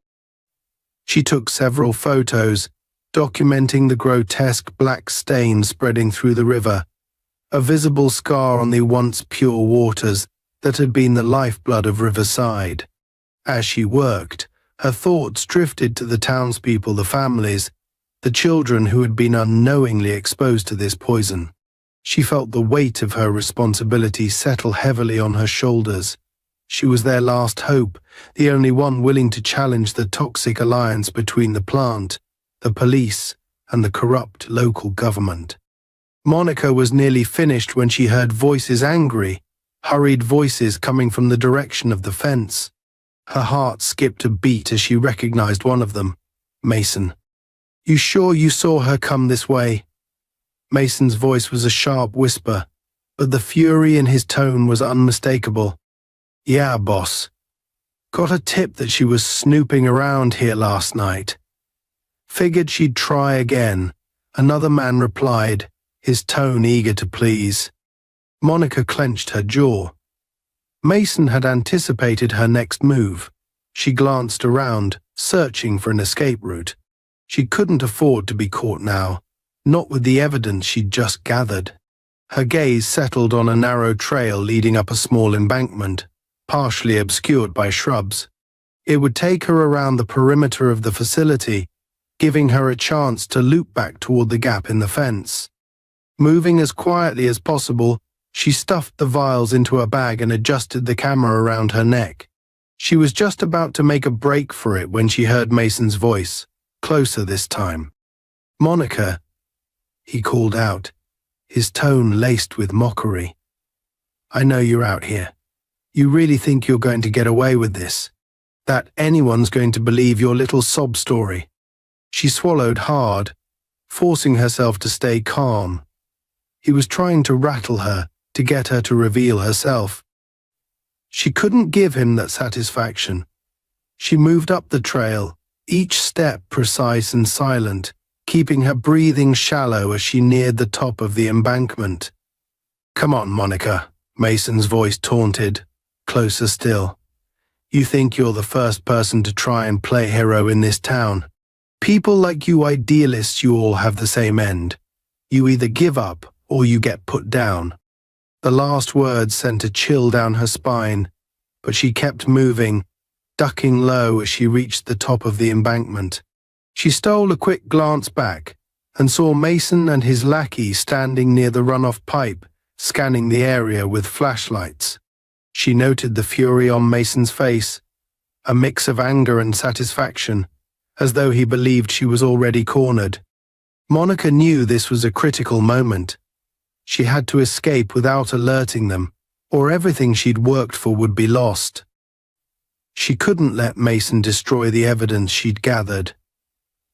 She took several photos, documenting the grotesque black stain spreading through the river, a visible scar on the once pure waters that had been the lifeblood of Riverside. As she worked, her thoughts drifted to the townspeople, the families, the children who had been unknowingly exposed to this poison. She felt the weight of her responsibility settle heavily on her shoulders. She was their last hope, the only one willing to challenge the toxic alliance between the plant, the police, and the corrupt local government. Monica was nearly finished when she heard voices, angry, hurried voices coming from the direction of the fence. Her heart skipped a beat as she recognized one of them, Mason. "You sure you saw her come this way?" Mason's voice was a sharp whisper, but the fury in his tone was unmistakable. "Yeah, boss. Got a tip that she was snooping around here last night. Figured she'd try again," another man replied, his tone eager to please. Monica clenched her jaw. Mason had anticipated her next move. She glanced around, searching for an escape route. She couldn't afford to be caught now, not with the evidence she'd just gathered. Her gaze settled on a narrow trail leading up a small embankment, partially obscured by shrubs. It would take her around the perimeter of the facility, giving her a chance to loop back toward the gap in the fence. Moving as quietly as possible, she stuffed the vials into a bag and adjusted the camera around her neck. She was just about to make a break for it when she heard Mason's voice, closer this time. "Monica," he called out, his tone laced with mockery. "I know you're out here. You really think you're going to get away with this? That anyone's going to believe your little sob story?" She swallowed hard, forcing herself to stay calm. He was trying to rattle her, to get her to reveal herself. She couldn't give him that satisfaction. She moved up the trail, each step precise and silent, keeping her breathing shallow as she neared the top of the embankment. "Come on, Monica," Mason's voice taunted, closer still. "You think you're the first person to try and play hero in this town. People like you idealists, you all have the same end. You either give up or you get put down." The last word sent a chill down her spine, but she kept moving, ducking low as she reached the top of the embankment. She stole a quick glance back and saw Mason and his lackey standing near the runoff pipe, scanning the area with flashlights. She noted the fury on Mason's face, a mix of anger and satisfaction, as though he believed she was already cornered. Monica knew this was a critical moment. She had to escape without alerting them, or everything she'd worked for would be lost. She couldn't let Mason destroy the evidence she'd gathered.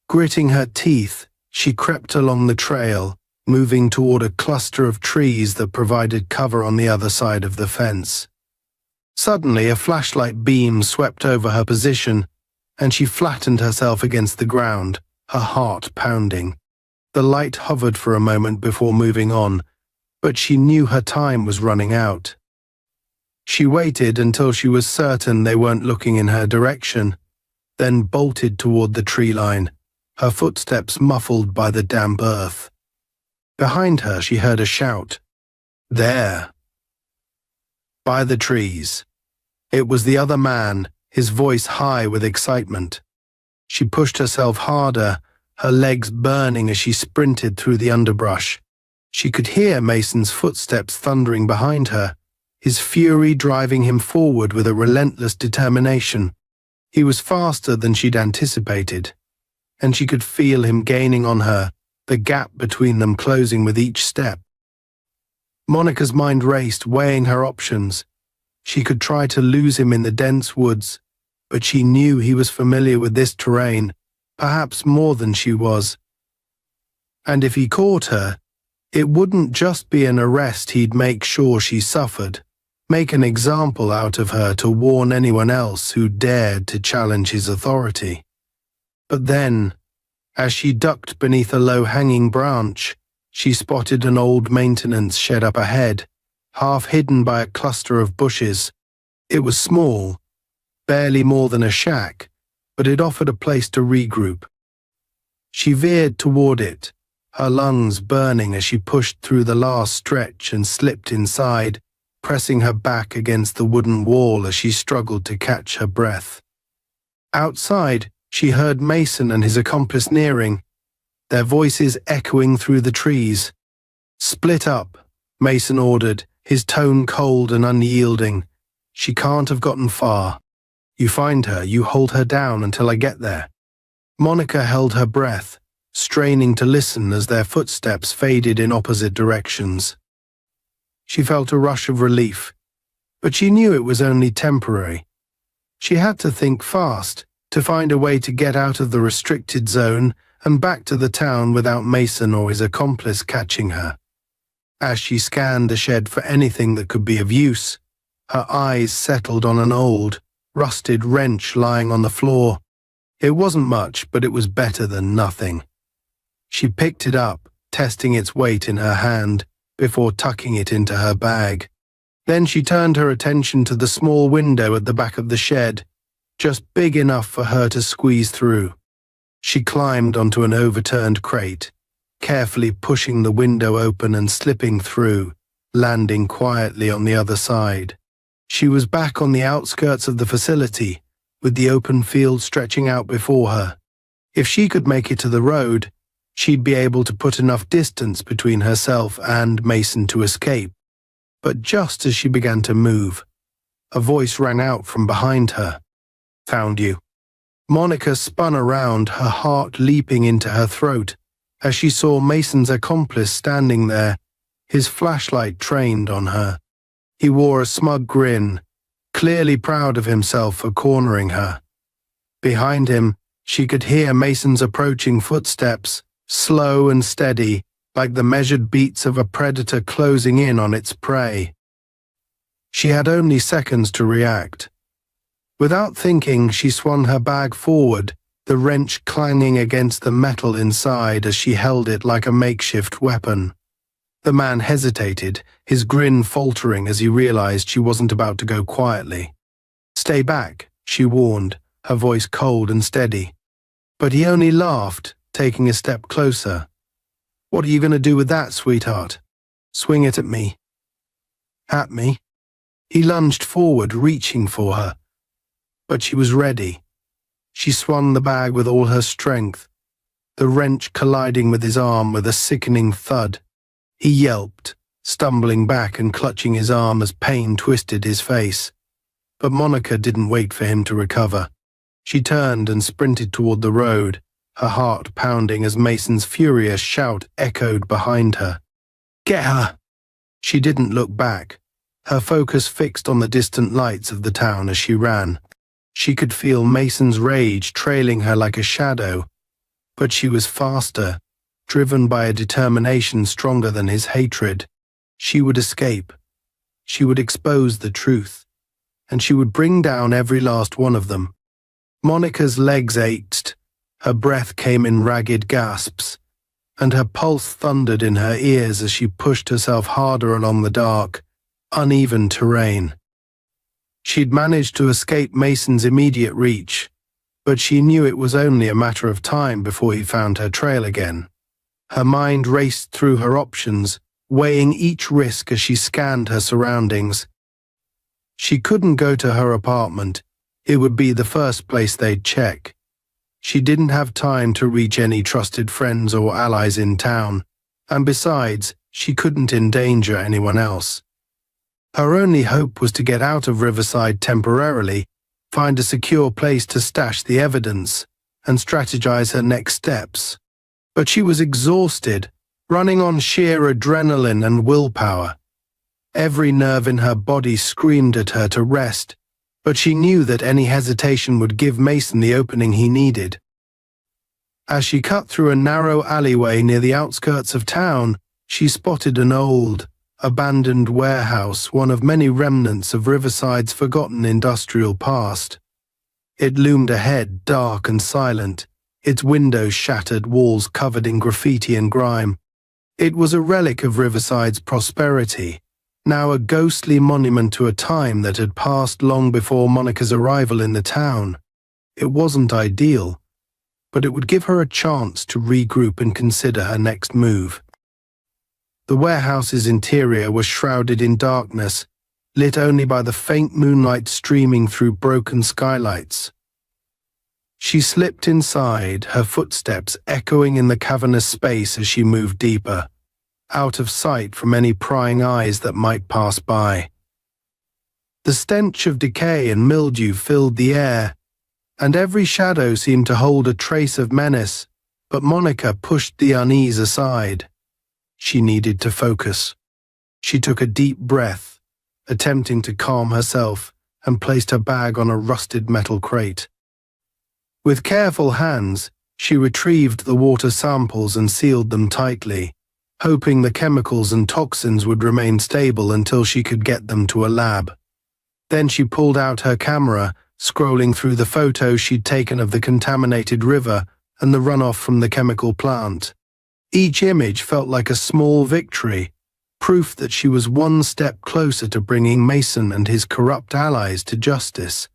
Gritting her teeth, she crept along the trail, moving toward a cluster of trees that provided cover on the other side of the fence. Suddenly, a flashlight beam swept over her position, and she flattened herself against the ground, her heart pounding. The light hovered for a moment before moving on, but she knew her time was running out. She waited until she was certain they weren't looking in her direction, then bolted toward the tree line, her footsteps muffled by the damp earth. Behind her she heard a shout. "There!" By the trees. It was the other man, his voice high with excitement. She pushed herself harder, her legs burning as she sprinted through the underbrush. She could hear Mason's footsteps thundering behind her, his fury driving him forward with a relentless determination. He was faster than she'd anticipated, and she could feel him gaining on her, the gap between them closing with each step. Monica's mind raced, weighing her options. She could try to lose him in the dense woods, but she knew he was familiar with this terrain, perhaps more than she was. And if he caught her, it wouldn't just be an arrest, he'd make sure she suffered, make an example out of her to warn anyone else who dared to challenge his authority. But then, as she ducked beneath a low-hanging branch, she spotted an old maintenance shed up ahead, half hidden by a cluster of bushes. It was small, barely more than a shack, but it offered a place to regroup. She veered toward it, her lungs burning as she pushed through the last stretch and slipped inside, pressing her back against the wooden wall as she struggled to catch her breath. Outside, she heard Mason and his accomplice nearing, their voices echoing through the trees. "Split up," Mason ordered, his tone cold and unyielding. "She can't have gotten far. You find her, you hold her down until I get there." Monica held her breath, straining to listen as their footsteps faded in opposite directions. She felt a rush of relief, but she knew it was only temporary. She had to think fast, to find a way to get out of the restricted zone and back to the town without Mason or his accomplice catching her. As she scanned the shed for anything that could be of use, her eyes settled on an old, rusted wrench lying on the floor. It wasn't much, but it was better than nothing. She picked it up, testing its weight in her hand, before tucking it into her bag. Then she turned her attention to the small window at the back of the shed, just big enough for her to squeeze through. She climbed onto an overturned crate, carefully pushing the window open and slipping through, landing quietly on the other side. She was back on the outskirts of the facility, with the open field stretching out before her. If she could make it to the road, she'd be able to put enough distance between herself and Mason to escape. But just as she began to move, a voice rang out from behind her. "Found you." Monica spun around, her heart leaping into her throat, as she saw Mason's accomplice standing there, his flashlight trained on her. He wore a smug grin, clearly proud of himself for cornering her. Behind him, she could hear Mason's approaching footsteps, slow and steady, like the measured beats of a predator closing in on its prey. She had only seconds to react. Without thinking, she swung her bag forward, the wrench clanging against the metal inside as she held it like a makeshift weapon. The man hesitated, his grin faltering as he realized she wasn't about to go quietly. "Stay back," she warned, her voice cold and steady. But he only laughed, taking a step closer. "What are you going to do with that, sweetheart? Swing it at me." "At me?" He lunged forward, reaching for her. But she was ready. She swung the bag with all her strength, the wrench colliding with his arm with a sickening thud. He yelped, stumbling back and clutching his arm as pain twisted his face. But Monica didn't wait for him to recover. She turned and sprinted toward the road, her heart pounding as Mason's furious shout echoed behind her. "Get her!" She didn't look back, her focus fixed on the distant lights of the town as she ran. She could feel Mason's rage trailing her like a shadow, but she was faster, driven by a determination stronger than his hatred. She would escape. She would expose the truth, and she would bring down every last one of them. Monica's legs ached, her breath came in ragged gasps, and her pulse thundered in her ears as she pushed herself harder along the dark, uneven terrain. She'd managed to escape Mason's immediate reach, but she knew it was only a matter of time before he found her trail again. Her mind raced through her options, weighing each risk as she scanned her surroundings. She couldn't go to her apartment. It would be the first place they'd check. She didn't have time to reach any trusted friends or allies in town, and besides, she couldn't endanger anyone else. Her only hope was to get out of Riverside temporarily, find a secure place to stash the evidence, and strategize her next steps. But she was exhausted, running on sheer adrenaline and willpower. Every nerve in her body screamed at her to rest, but she knew that any hesitation would give Mason the opening he needed. As she cut through a narrow alleyway near the outskirts of town, she spotted an old, abandoned warehouse, one of many remnants of Riverside's forgotten industrial past. It loomed ahead, dark and silent, its windows shattered, walls covered in graffiti and grime. It was a relic of Riverside's prosperity, now a ghostly monument to a time that had passed long before Monica's arrival in the town. It wasn't ideal, but it would give her a chance to regroup and consider her next move. The warehouse's interior was shrouded in darkness, lit only by the faint moonlight streaming through broken skylights. She slipped inside, her footsteps echoing in the cavernous space as she moved deeper, out of sight from any prying eyes that might pass by. The stench of decay and mildew filled the air, and every shadow seemed to hold a trace of menace, but Monica pushed the unease aside. She needed to focus. She took a deep breath, attempting to calm herself, and placed her bag on a rusted metal crate. With careful hands, she retrieved the water samples and sealed them tightly, hoping the chemicals and toxins would remain stable until she could get them to a lab. Then she pulled out her camera, scrolling through the photos she'd taken of the contaminated river and the runoff from the chemical plant. Each image felt like a small victory, proof that she was one step closer to bringing Mason and his corrupt allies to justice.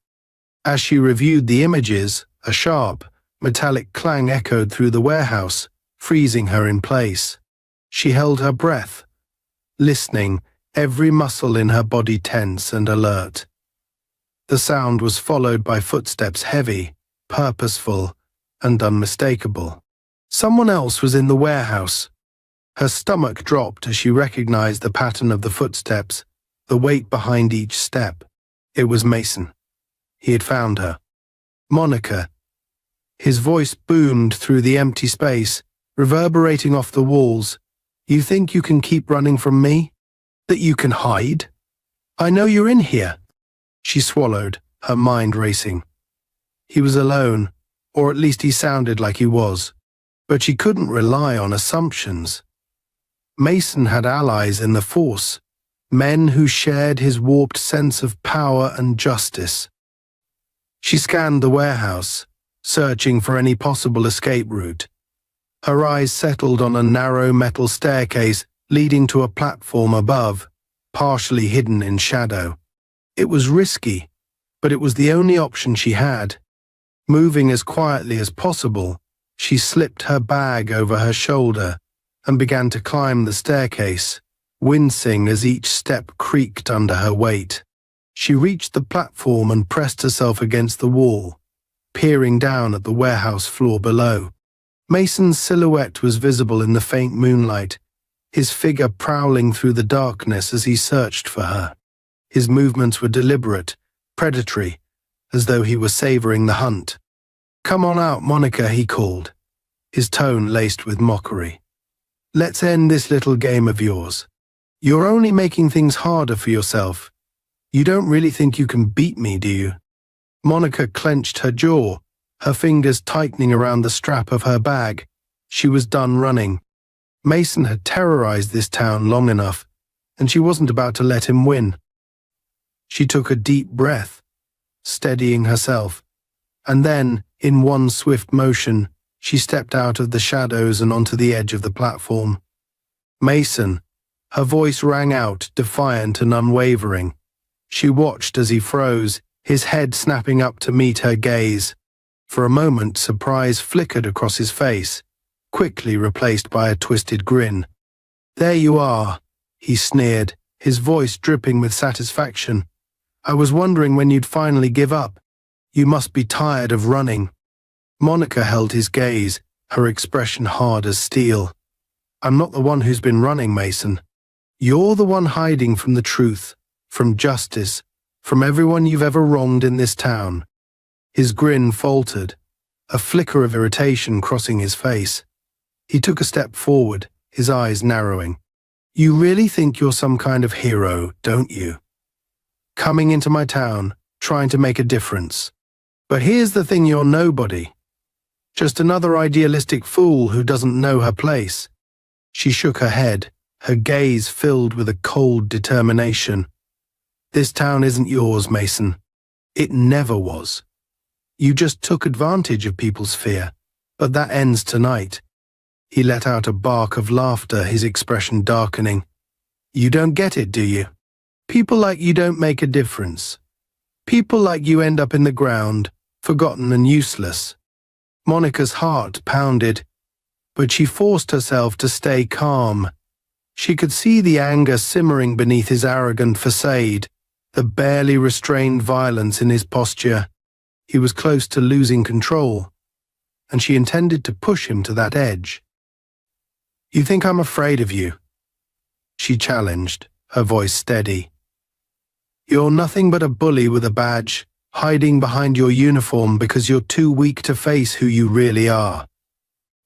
As she reviewed the images, a sharp, metallic clang echoed through the warehouse, freezing her in place. She held her breath, listening, every muscle in her body tense and alert. The sound was followed by footsteps heavy, purposeful, and unmistakable. Someone else was in the warehouse. Her stomach dropped as she recognized the pattern of the footsteps, the weight behind each step. It was Mason. He had found her. Monica. His voice boomed through the empty space, reverberating off the walls. You think you can keep running from me? That you can hide? I know you're in here. She swallowed, her mind racing. He was alone, or at least he sounded like he was. But she couldn't rely on assumptions. Mason had allies in the Force, men who shared his warped sense of power and justice. She scanned the warehouse, searching for any possible escape route. Her eyes settled on a narrow metal staircase leading to a platform above, partially hidden in shadow. It was risky, but it was the only option she had. Moving as quietly as possible, she slipped her bag over her shoulder and began to climb the staircase, wincing as each step creaked under her weight. She reached the platform and pressed herself against the wall, peering down at the warehouse floor below. Mason's silhouette was visible in the faint moonlight, his figure prowling through the darkness as he searched for her. His movements were deliberate, predatory, as though he were savoring the hunt. Come on out, Monica, he called, his tone laced with mockery. Let's end this little game of yours. You're only making things harder for yourself. You don't really think you can beat me, do you? Monica clenched her jaw, her fingers tightening around the strap of her bag. She was done running. Mason had terrorized this town long enough, and she wasn't about to let him win. She took a deep breath, steadying herself, and then, in one swift motion, she stepped out of the shadows and onto the edge of the platform. Mason, her voice rang out, defiant and unwavering. She watched as he froze, his head snapping up to meet her gaze. For a moment, surprise flickered across his face, quickly replaced by a twisted grin. There you are, he sneered, his voice dripping with satisfaction. I was wondering when you'd finally give up. You must be tired of running. Monica held his gaze, her expression hard as steel. I'm not the one who's been running, Mason. You're the one hiding from the truth, from justice, from everyone you've ever wronged in this town. His grin faltered, a flicker of irritation crossing his face. He took a step forward, his eyes narrowing. You really think you're some kind of hero, don't you? Coming into my town, trying to make a difference. But here's the thing, you're nobody. Just another idealistic fool who doesn't know her place. She shook her head, her gaze filled with a cold determination. This town isn't yours, Mason. It never was. You just took advantage of people's fear, but that ends tonight. He let out a bark of laughter, his expression darkening. You don't get it, do you? People like you don't make a difference. People like you end up in the ground, forgotten and useless. Monica's heart pounded, but she forced herself to stay calm. She could see the anger simmering beneath his arrogant facade, the barely restrained violence in his posture. He was close to losing control, and she intended to push him to that edge. You think I'm afraid of you? She challenged, her voice steady. You're nothing but a bully with a badge, hiding behind your uniform because you're too weak to face who you really are.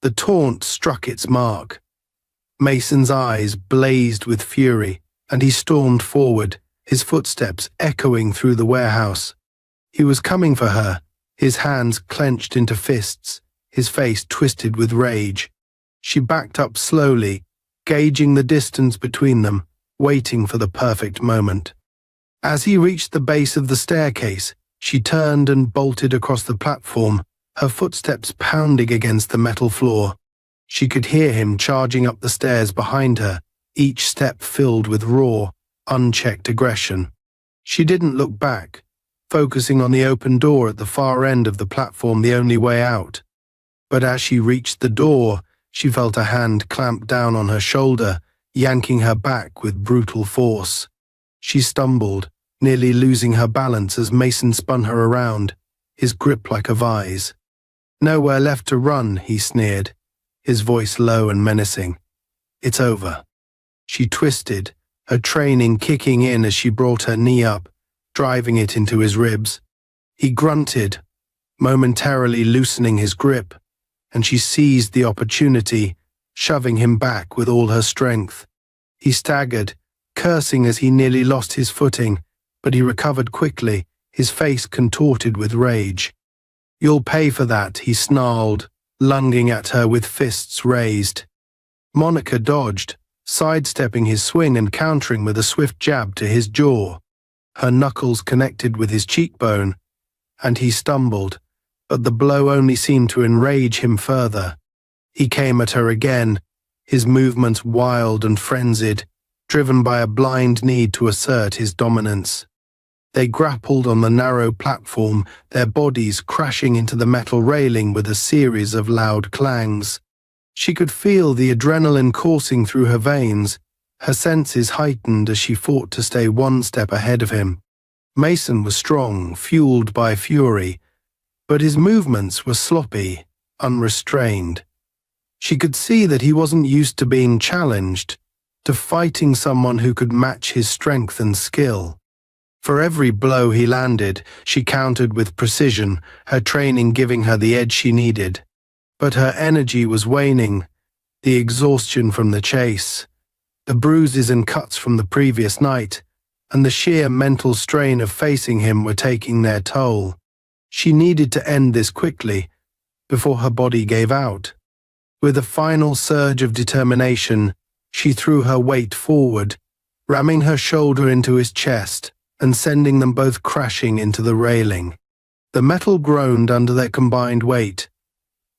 The taunt struck its mark. Mason's eyes blazed with fury, and he stormed forward, his footsteps echoing through the warehouse. He was coming for her, his hands clenched into fists, his face twisted with rage. She backed up slowly, gauging the distance between them, waiting for the perfect moment. As he reached the base of the staircase, she turned and bolted across the platform, her footsteps pounding against the metal floor. She could hear him charging up the stairs behind her, each step filled with raw, unchecked aggression. She didn't look back, focusing on the open door at the far end of the platform, the only way out. But as she reached the door, she felt a hand clamp down on her shoulder, yanking her back with brutal force. She stumbled, nearly losing her balance as Mason spun her around, his grip like a vise. "Nowhere left to run," he sneered, his voice low and menacing. "It's over." She twisted, her training kicking in as she brought her knee up, driving it into his ribs. He grunted, momentarily loosening his grip, and she seized the opportunity, shoving him back with all her strength. He staggered, cursing as he nearly lost his footing, but he recovered quickly, his face contorted with rage. "You'll pay for that," he snarled, lunging at her with fists raised. Monica dodged, sidestepping his swing and countering with a swift jab to his jaw. Her knuckles connected with his cheekbone, and he stumbled, but the blow only seemed to enrage him further. He came at her again, his movements wild and frenzied, driven by a blind need to assert his dominance. They grappled on the narrow platform, their bodies crashing into the metal railing with a series of loud clangs. She could feel the adrenaline coursing through her veins, her senses heightened as she fought to stay one step ahead of him. Mason was strong, fueled by fury, but his movements were sloppy, unrestrained. She could see that he wasn't used to being challenged, to fighting someone who could match his strength and skill. For every blow he landed, she countered with precision, her training giving her the edge she needed. But her energy was waning, the exhaustion from the chase, the bruises and cuts from the previous night, and the sheer mental strain of facing him were taking their toll. She needed to end this quickly, before her body gave out. With a final surge of determination, she threw her weight forward, ramming her shoulder into his chest and sending them both crashing into the railing. The metal groaned under their combined weight,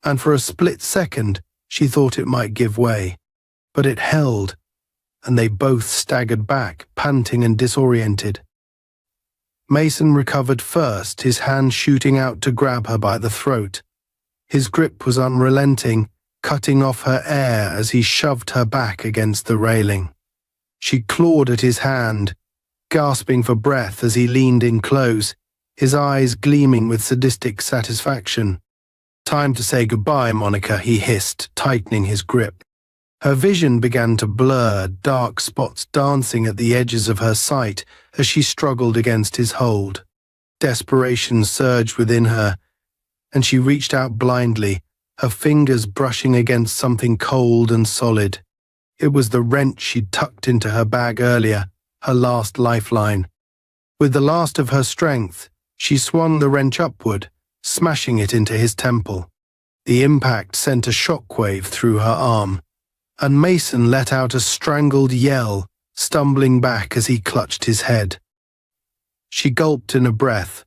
and for a split second she thought it might give way. But it held, and they both staggered back, panting and disoriented. Mason recovered first, his hand shooting out to grab her by the throat. His grip was unrelenting, cutting off her air as he shoved her back against the railing. She clawed at his hand, gasping for breath as he leaned in close, his eyes gleaming with sadistic satisfaction. "Time to say goodbye, Monica," he hissed, tightening his grip. Her vision began to blur, dark spots dancing at the edges of her sight as she struggled against his hold. Desperation surged within her, and she reached out blindly, her fingers brushing against something cold and solid. It was the wrench she'd tucked into her bag earlier, her last lifeline. With the last of her strength, she swung the wrench upward, smashing it into his temple. The impact sent a shockwave through her arm, and Mason let out a strangled yell, stumbling back as he clutched his head. She gulped in a breath,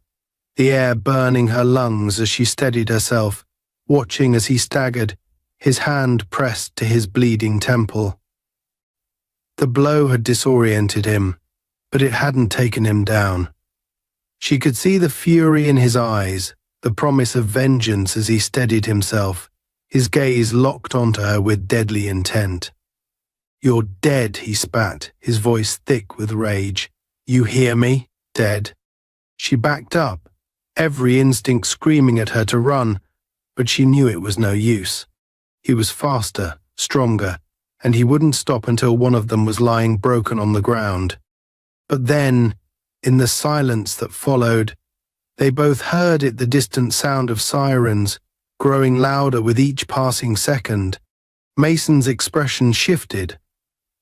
the air burning her lungs as she steadied herself, watching as he staggered, his hand pressed to his bleeding temple. The blow had disoriented him, but it hadn't taken him down. She could see the fury in his eyes, the promise of vengeance as he steadied himself, his gaze locked onto her with deadly intent. "You're dead," he spat, his voice thick with rage. "You hear me? Dead." She backed up, every instinct screaming at her to run, but she knew it was no use. He was faster, stronger, and he wouldn't stop until one of them was lying broken on the ground. But then, in the silence that followed, they both heard it, the distant sound of sirens, growing louder with each passing second. Mason's expression shifted,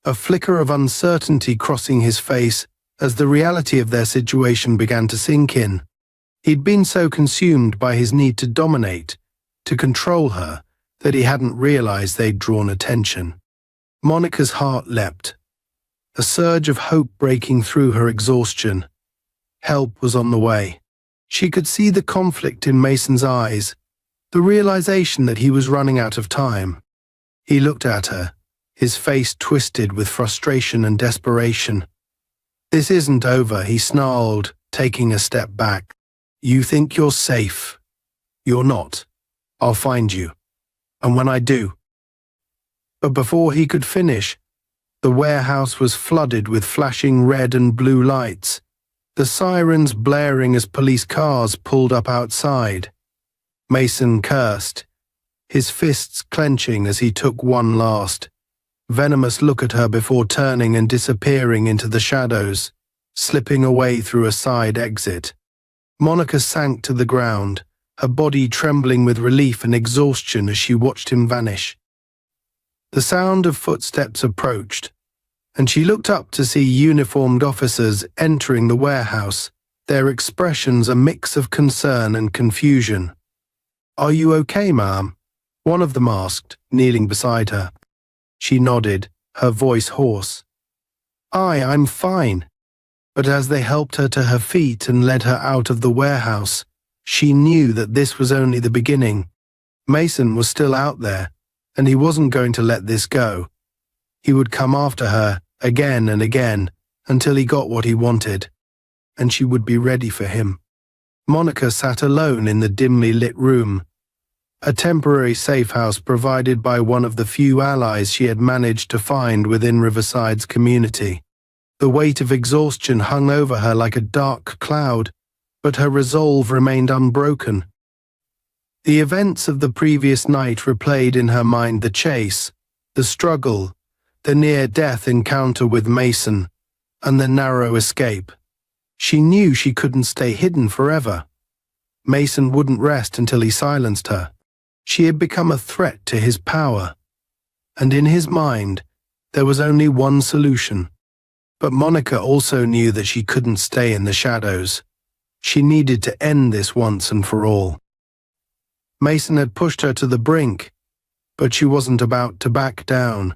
a flicker of uncertainty crossing his face as the reality of their situation began to sink in. He'd been so consumed by his need to dominate, to control her, that he hadn't realized they'd drawn attention. Monica's heart leapt, a surge of hope breaking through her exhaustion. Help was on the way. She could see the conflict in Mason's eyes, the realization that he was running out of time. He looked at her, his face twisted with frustration and desperation. "This isn't over," he snarled, taking a step back. "You think you're safe. You're not. I'll find you. And when I do..." But before he could finish, The warehouse was flooded with flashing red and blue lights, the sirens blaring as police cars pulled up outside. Mason cursed, his fists clenching as he took one last, venomous look at her before turning and disappearing into the shadows, slipping away through a side exit. Monica sank to the ground, her body trembling with relief and exhaustion as she watched him vanish. The sound of footsteps approached, and she looked up to see uniformed officers entering the warehouse, their expressions a mix of concern and confusion. "Are you okay, ma'am?" one of them asked, kneeling beside her. She nodded, her voice hoarse. I'm fine." But as they helped her to her feet and led her out of the warehouse, she knew that this was only the beginning. Mason was still out there, and he wasn't going to let this go. He would come after her again and again until he got what he wanted, and she would be ready for him. Monica sat alone in the dimly lit room, a temporary safe house provided by one of the few allies she had managed to find within Riverside's community. The weight of exhaustion hung over her like a dark cloud, but her resolve remained unbroken. The events of the previous night replayed in her mind: the chase, the struggle, the near-death encounter with Mason, and the narrow escape. She knew she couldn't stay hidden forever. Mason wouldn't rest until he silenced her. She had become a threat to his power, and in his mind, there was only one solution. But Monica also knew that she couldn't stay in the shadows. She needed to end this once and for all. Mason had pushed her to the brink, but she wasn't about to back down.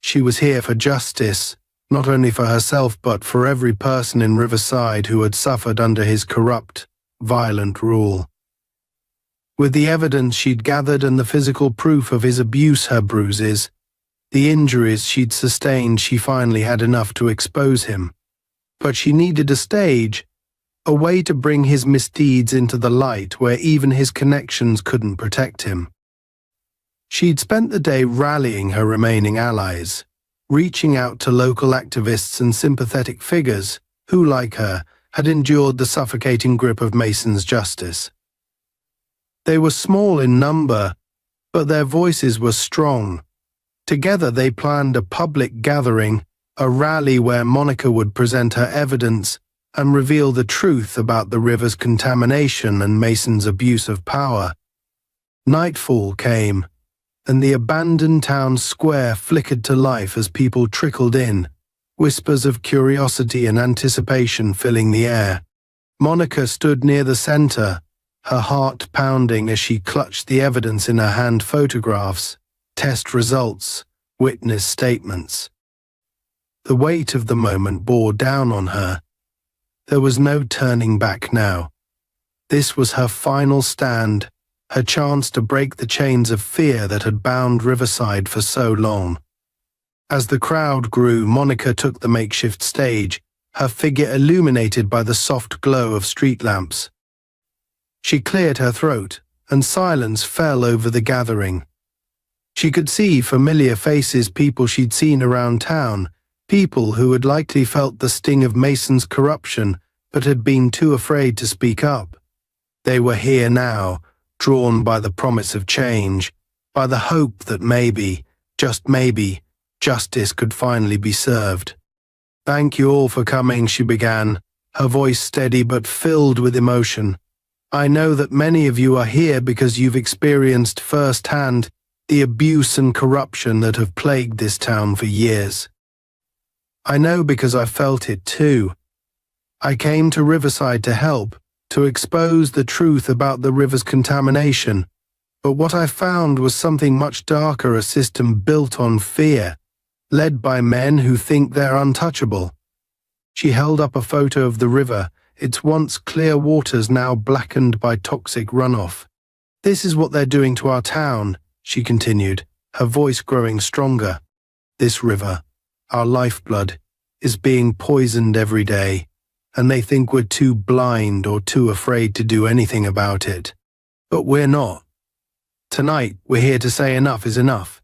She was here for justice, not only for herself but for every person in Riverside who had suffered under his corrupt, violent rule. With the evidence she'd gathered and the physical proof of his abuse, her bruises, the injuries she'd sustained, she finally had enough to expose him. But she needed a stage, a way to bring his misdeeds into the light where even his connections couldn't protect him. She'd spent the day rallying her remaining allies, reaching out to local activists and sympathetic figures who, like her, had endured the suffocating grip of Mason's justice. They were small in number, but their voices were strong. Together they planned a public gathering, a rally where Monica would present her evidence and reveal the truth about the river's contamination and Mason's abuse of power. Nightfall came, and the abandoned town square flickered to life as people trickled in, whispers of curiosity and anticipation filling the air. Monica stood near the center, her heart pounding as she clutched the evidence in her hand: photographs, test results, witness statements. The weight of the moment bore down on her. There was no turning back now. This was her final stand, her chance to break the chains of fear that had bound Riverside for so long. As the crowd grew, Monica took the makeshift stage, her figure illuminated by the soft glow of street lamps. She cleared her throat, and silence fell over the gathering. She could see familiar faces, people she'd seen around town, people who had likely felt the sting of Mason's corruption but had been too afraid to speak up. They were here now, drawn by the promise of change, by the hope that maybe, just maybe, justice could finally be served. "Thank you all for coming," she began, her voice steady but filled with emotion. "I know that many of you are here because you've experienced firsthand the abuse and corruption that have plagued this town for years. I know because I felt it too. I came to Riverside to help, to expose the truth about the river's contamination, but what I found was something much darker, a system built on fear, led by men who think they're untouchable." She held up a photo of the river, its once clear waters now blackened by toxic runoff. "This is what they're doing to our town," she continued, her voice growing stronger. "This river, our lifeblood, is being poisoned every day, and they think we're too blind or too afraid to do anything about it. But we're not. Tonight, we're here to say enough is enough.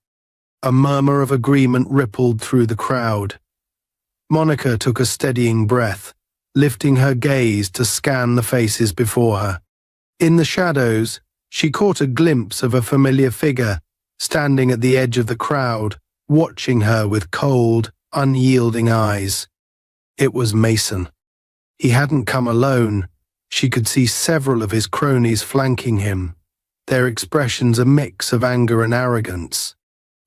A murmur of agreement rippled through the crowd. Monica took a steadying breath, lifting her gaze to scan the faces before her. In the shadows, she caught a glimpse of a familiar figure standing at the edge of the crowd, watching her with cold, unyielding eyes. It was Mason. He hadn't come alone. She could see several of his cronies flanking him, their expressions a mix of anger and arrogance.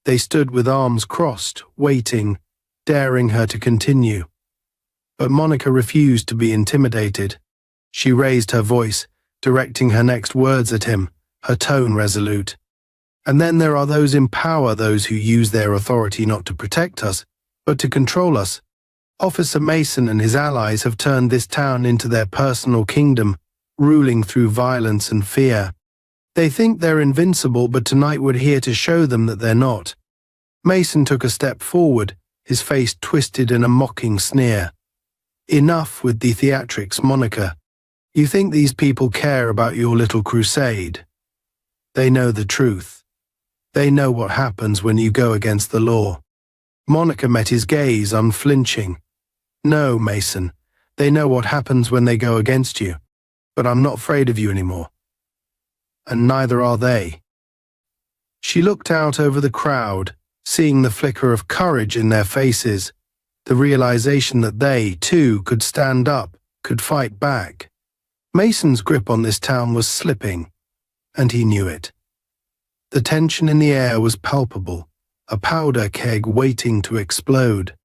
They stood with arms crossed, waiting, daring her to continue. But Monica refused to be intimidated. She raised her voice, directing her next words at him, her tone resolute. And then there are those in power, those who use their authority not to protect us, but to control us. Officer Mason and his allies have turned this town into their personal kingdom, ruling through violence and fear. They think they're invincible, but tonight we're here to show them that they're not. Mason took a step forward, his face twisted in a mocking sneer. Enough with the theatrics, Monica. You think these people care about your little crusade? They know the truth. They know what happens when you go against the law. Monica met his gaze, unflinching. No, Mason, they know what happens when they go against you, but I'm not afraid of you anymore. And neither are they. She looked out over the crowd, seeing the flicker of courage in their faces, the realization that they, too, could stand up, could fight back. Mason's grip on this town was slipping, and he knew it. The tension in the air was palpable, a powder keg waiting to explode.